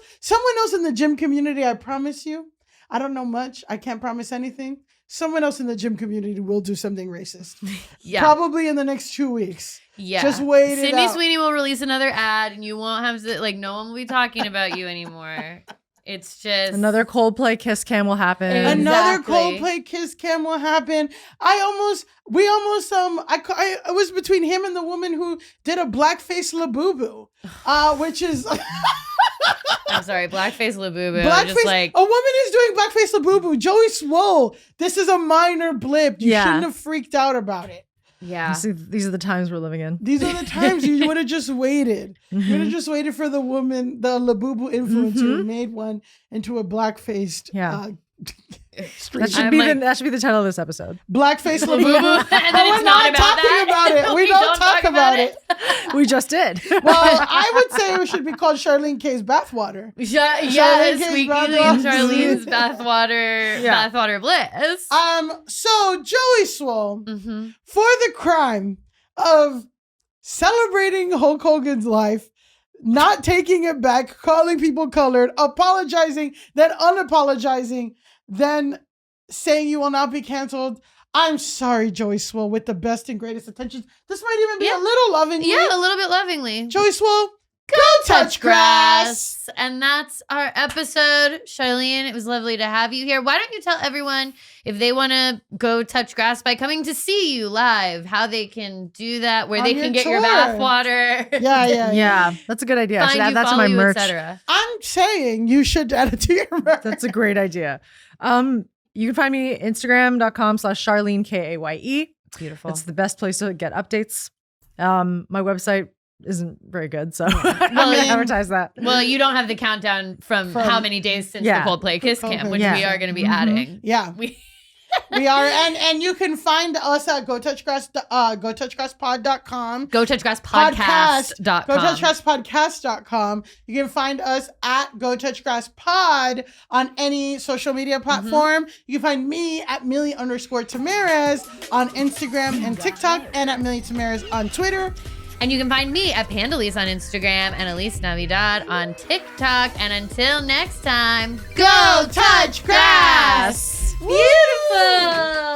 in the gym community, I promise you, I don't know much. I can't promise anything. Someone else in the gym community will do something racist. Yeah. Probably in the next 2 weeks. Yeah. Just wait it Sydney out. Sweeney will release another ad and you won't have to, no one will be talking about you anymore. It's just Another Coldplay kiss cam will happen. Another Exactly. Coldplay kiss cam will happen. I was between him and the woman who did a blackface Labubu, which is I'm sorry, blackface Labubu. blackface. A woman is doing blackface Labubu. Joey Swoll. This is a minor blip. You shouldn't have freaked out about it. Yeah. See, these are the times we're living in. These are the times you would have just waited. You would have just waited for the woman, the Labubu influencer who made one into a black-faced That should be the title of this episode. Blackface Labubu. And then we're not talking about it. We don't talk about it. We just did. Well, I would say it should be called Charlene K's bathwater. Squeaky and Charlene's bathwater bliss. So Joey Swoll, for the crime of celebrating Hulk Hogan's life, not taking it back, calling people colored, apologizing, then unapologizing, then saying you will not be canceled. I'm sorry, Joey Swoll, with the best and greatest intentions. This might even be a little lovingly. Yeah, a little bit lovingly. Joey Swoll, go touch grass. And that's our episode. Charlene, it was lovely to have you here. Why don't you tell everyone if they want to go touch grass by coming to see you live, how they can do that, where they can get your bath water. Yeah, that's a good idea. I should add that to my merch. I'm saying you should add it to your merch. That's a great idea. You can find me Instagram.com/Charlene KAYE. Beautiful. It's the best place to get updates. My website isn't very good, so I'm going to advertise that. Well, you don't have the countdown from how many days since the Coldplay Kiss Cam, which we are going to be adding. Yeah. We are, and you can find us at GoTouchGrassPod.com. GoTouchGrassPodcast.com. GoTouchGrassPodcast.com. You can find us at GoTouchGrassPod on any social media platform. You can find me at Millie_Tamarez on Instagram and TikTok, and at Millie Tamarez on Twitter. And you can find me at Pandalise on Instagram and Elise Navidad on TikTok. And until next time, go touch grass! Beautiful!